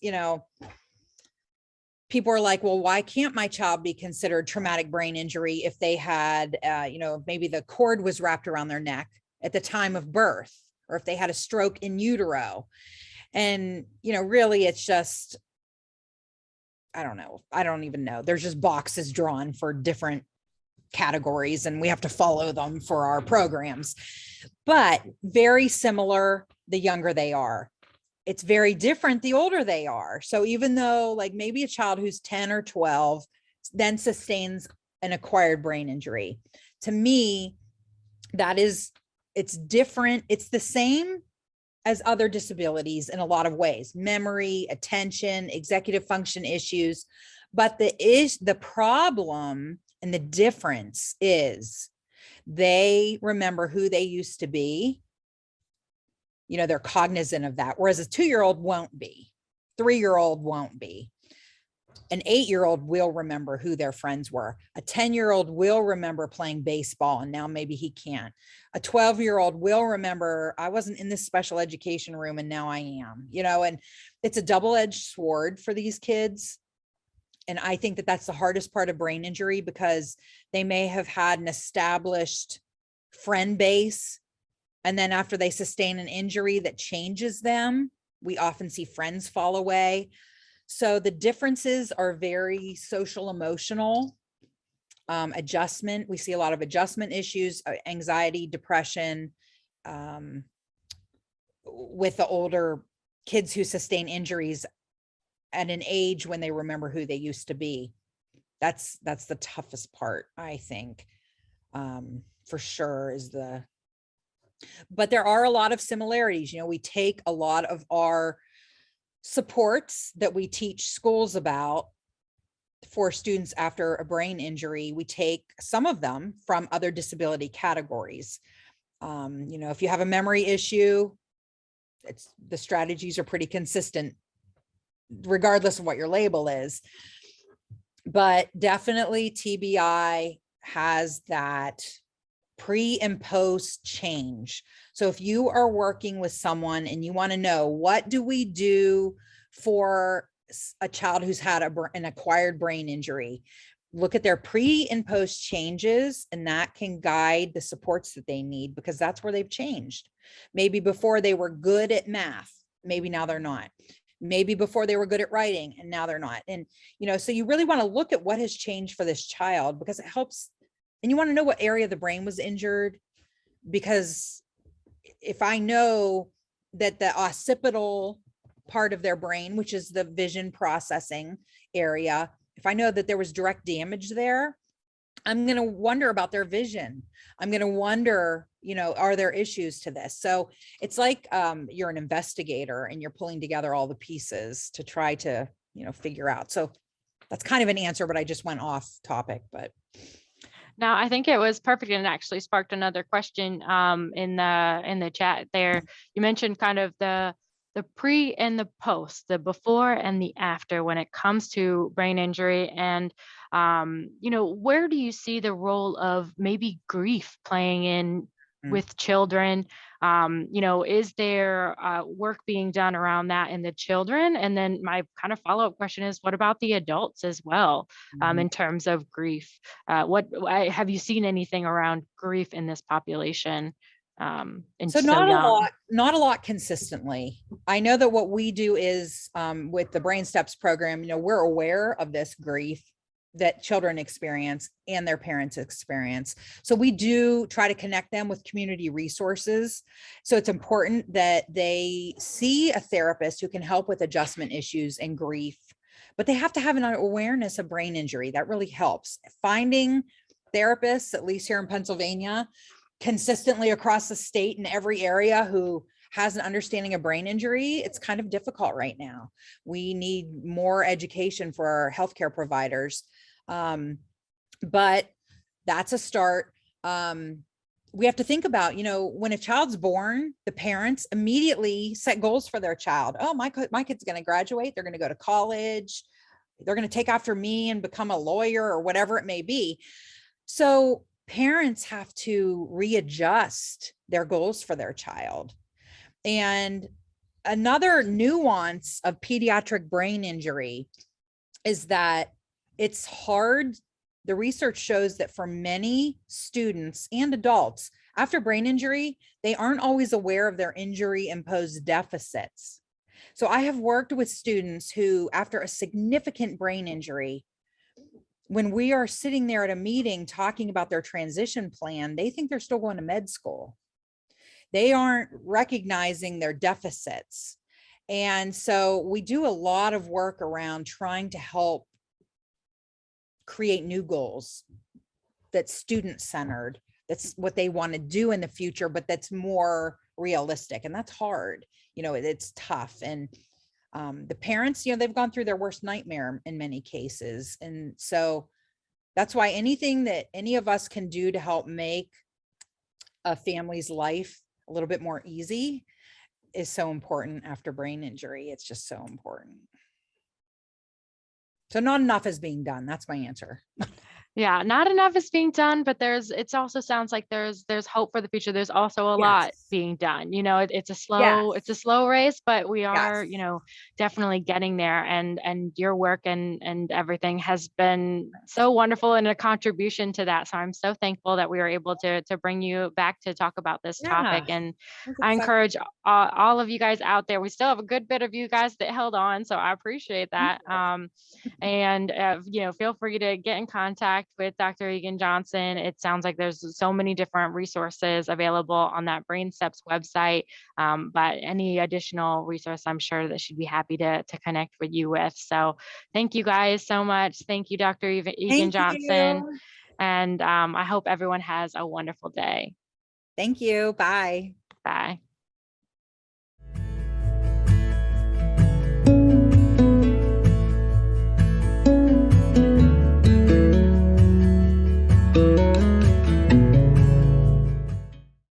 people are like, well, why can't my child be considered traumatic brain injury if they had, maybe the cord was wrapped around their neck at the time of birth? or if they had a stroke in utero. And, really it's just, I don't know. I don't even know. There's just boxes drawn for different categories and we have to follow them for our programs, but very similar the younger they are. It's very different the older they are. So even though like maybe a child who's 10 or 12 then sustains an acquired brain injury, to me, it's different. It's the same as other disabilities in a lot of ways, memory, attention, executive function issues. But the problem and the difference is they remember who they used to be. They're cognizant of that. Whereas a 2-year-old won't be, 3-year-old won't be. An 8-year-old will remember who their friends were. A 10-year-old will remember playing baseball and now maybe he can't. A 12-year-old will remember, I wasn't in this special education room and now I am, and it's a double-edged sword for these kids. And I think that that's the hardest part of brain injury because they may have had an established friend base. And then after they sustain an injury that changes them, we often see friends fall away. So the differences are very social, emotional, adjustment. We see a lot of adjustment issues, anxiety, depression, with the older kids who sustain injuries at an age when they remember who they used to be. That's the toughest part, I think, for sure but there are a lot of similarities. We take a lot of our supports that we teach schools about for students after a brain injury. We take some of them from other disability categories. If you have a memory issue, the strategies are pretty consistent regardless of what your label is. But definitely TBI has that pre and post change. So if you are working with someone and you want to know, what do we do for a child who's had an acquired brain injury? Look at their pre and post changes, and that can guide the supports that they need, because that's where they've changed. Maybe before they were good at math, maybe now they're not. Maybe before they were good at writing and now they're not. And, so you really want to look at what has changed for this child, because it helps. And you want to know what area of the brain was injured, because if I know that the occipital part of their brain, which is the vision processing area, if I know that there was direct damage there, I'm going to wonder about their vision. I'm going to wonder, are there issues to this? So it's like you're an investigator and you're pulling together all the pieces to try to, figure out. So that's kind of an answer, but I just went off topic. But now, I think it was perfect, and it actually sparked another question in the chat there. You mentioned kind of the pre and the post, the before and the after when it comes to brain injury. And, where do you see the role of maybe grief playing in with children? Is there work being done around that in the children? And then my kind of follow-up question is, what about the adults as well, in terms of grief? Have you seen anything around grief in this population? So not a lot consistently. I know that what we do is with the BrainSTEPS program, we're aware of this grief that children experience and their parents experience. So we do try to connect them with community resources. So it's important that they see a therapist who can help with adjustment issues and grief, but they have to have an awareness of brain injury. That really helps. Finding therapists, at least here in Pennsylvania, consistently across the state in every area who has an understanding of brain injury, it's kind of difficult right now. We need more education for our healthcare providers. But that's a start. We have to think about, when a child's born, the parents immediately set goals for their child. Oh, my kid's going to graduate. They're going to go to college. They're going to take after me and become a lawyer or whatever it may be. So parents have to readjust their goals for their child. And another nuance of pediatric brain injury is that it's hard. The research shows that for many students and adults, after brain injury, they aren't always aware of their injury imposed deficits. So I have worked with students who, after a significant brain injury, when we are sitting there at a meeting talking about their transition plan, they think they're still going to med school. They aren't recognizing their deficits. And so we do a lot of work around trying to help create new goals that's student-centered. That's what they want to do in the future, but that's more realistic. And that's hard. You know, it's tough. And the parents, you know, they've gone through their worst nightmare in many cases. And so that's why anything that any of us can do to help make a family's life a little bit more easy is so important after brain injury. It's just so important. So not enough is being done. That's my answer. Yeah, not enough is being done, but it also sounds like there's hope for the future. There's also a lot being done. You know, it's a slow race, but we are, you know, definitely getting there. And your work and everything has been so wonderful and a contribution to that. So I'm so thankful that we were able to bring you back to talk about this topic. And I encourage all of you guys out there. We still have a good bit of you guys that held on, so I appreciate that. And you know, feel free to get in contact with Dr. Eagan-Johnson. It sounds like there's so many different resources available on that BrainSTEPS website, but any additional resource, I'm sure that she'd be happy to connect with you with. So thank you guys so much. Thank you, Dr. Eagan-Johnson. And I hope everyone has a wonderful day. Thank you. Bye. Bye.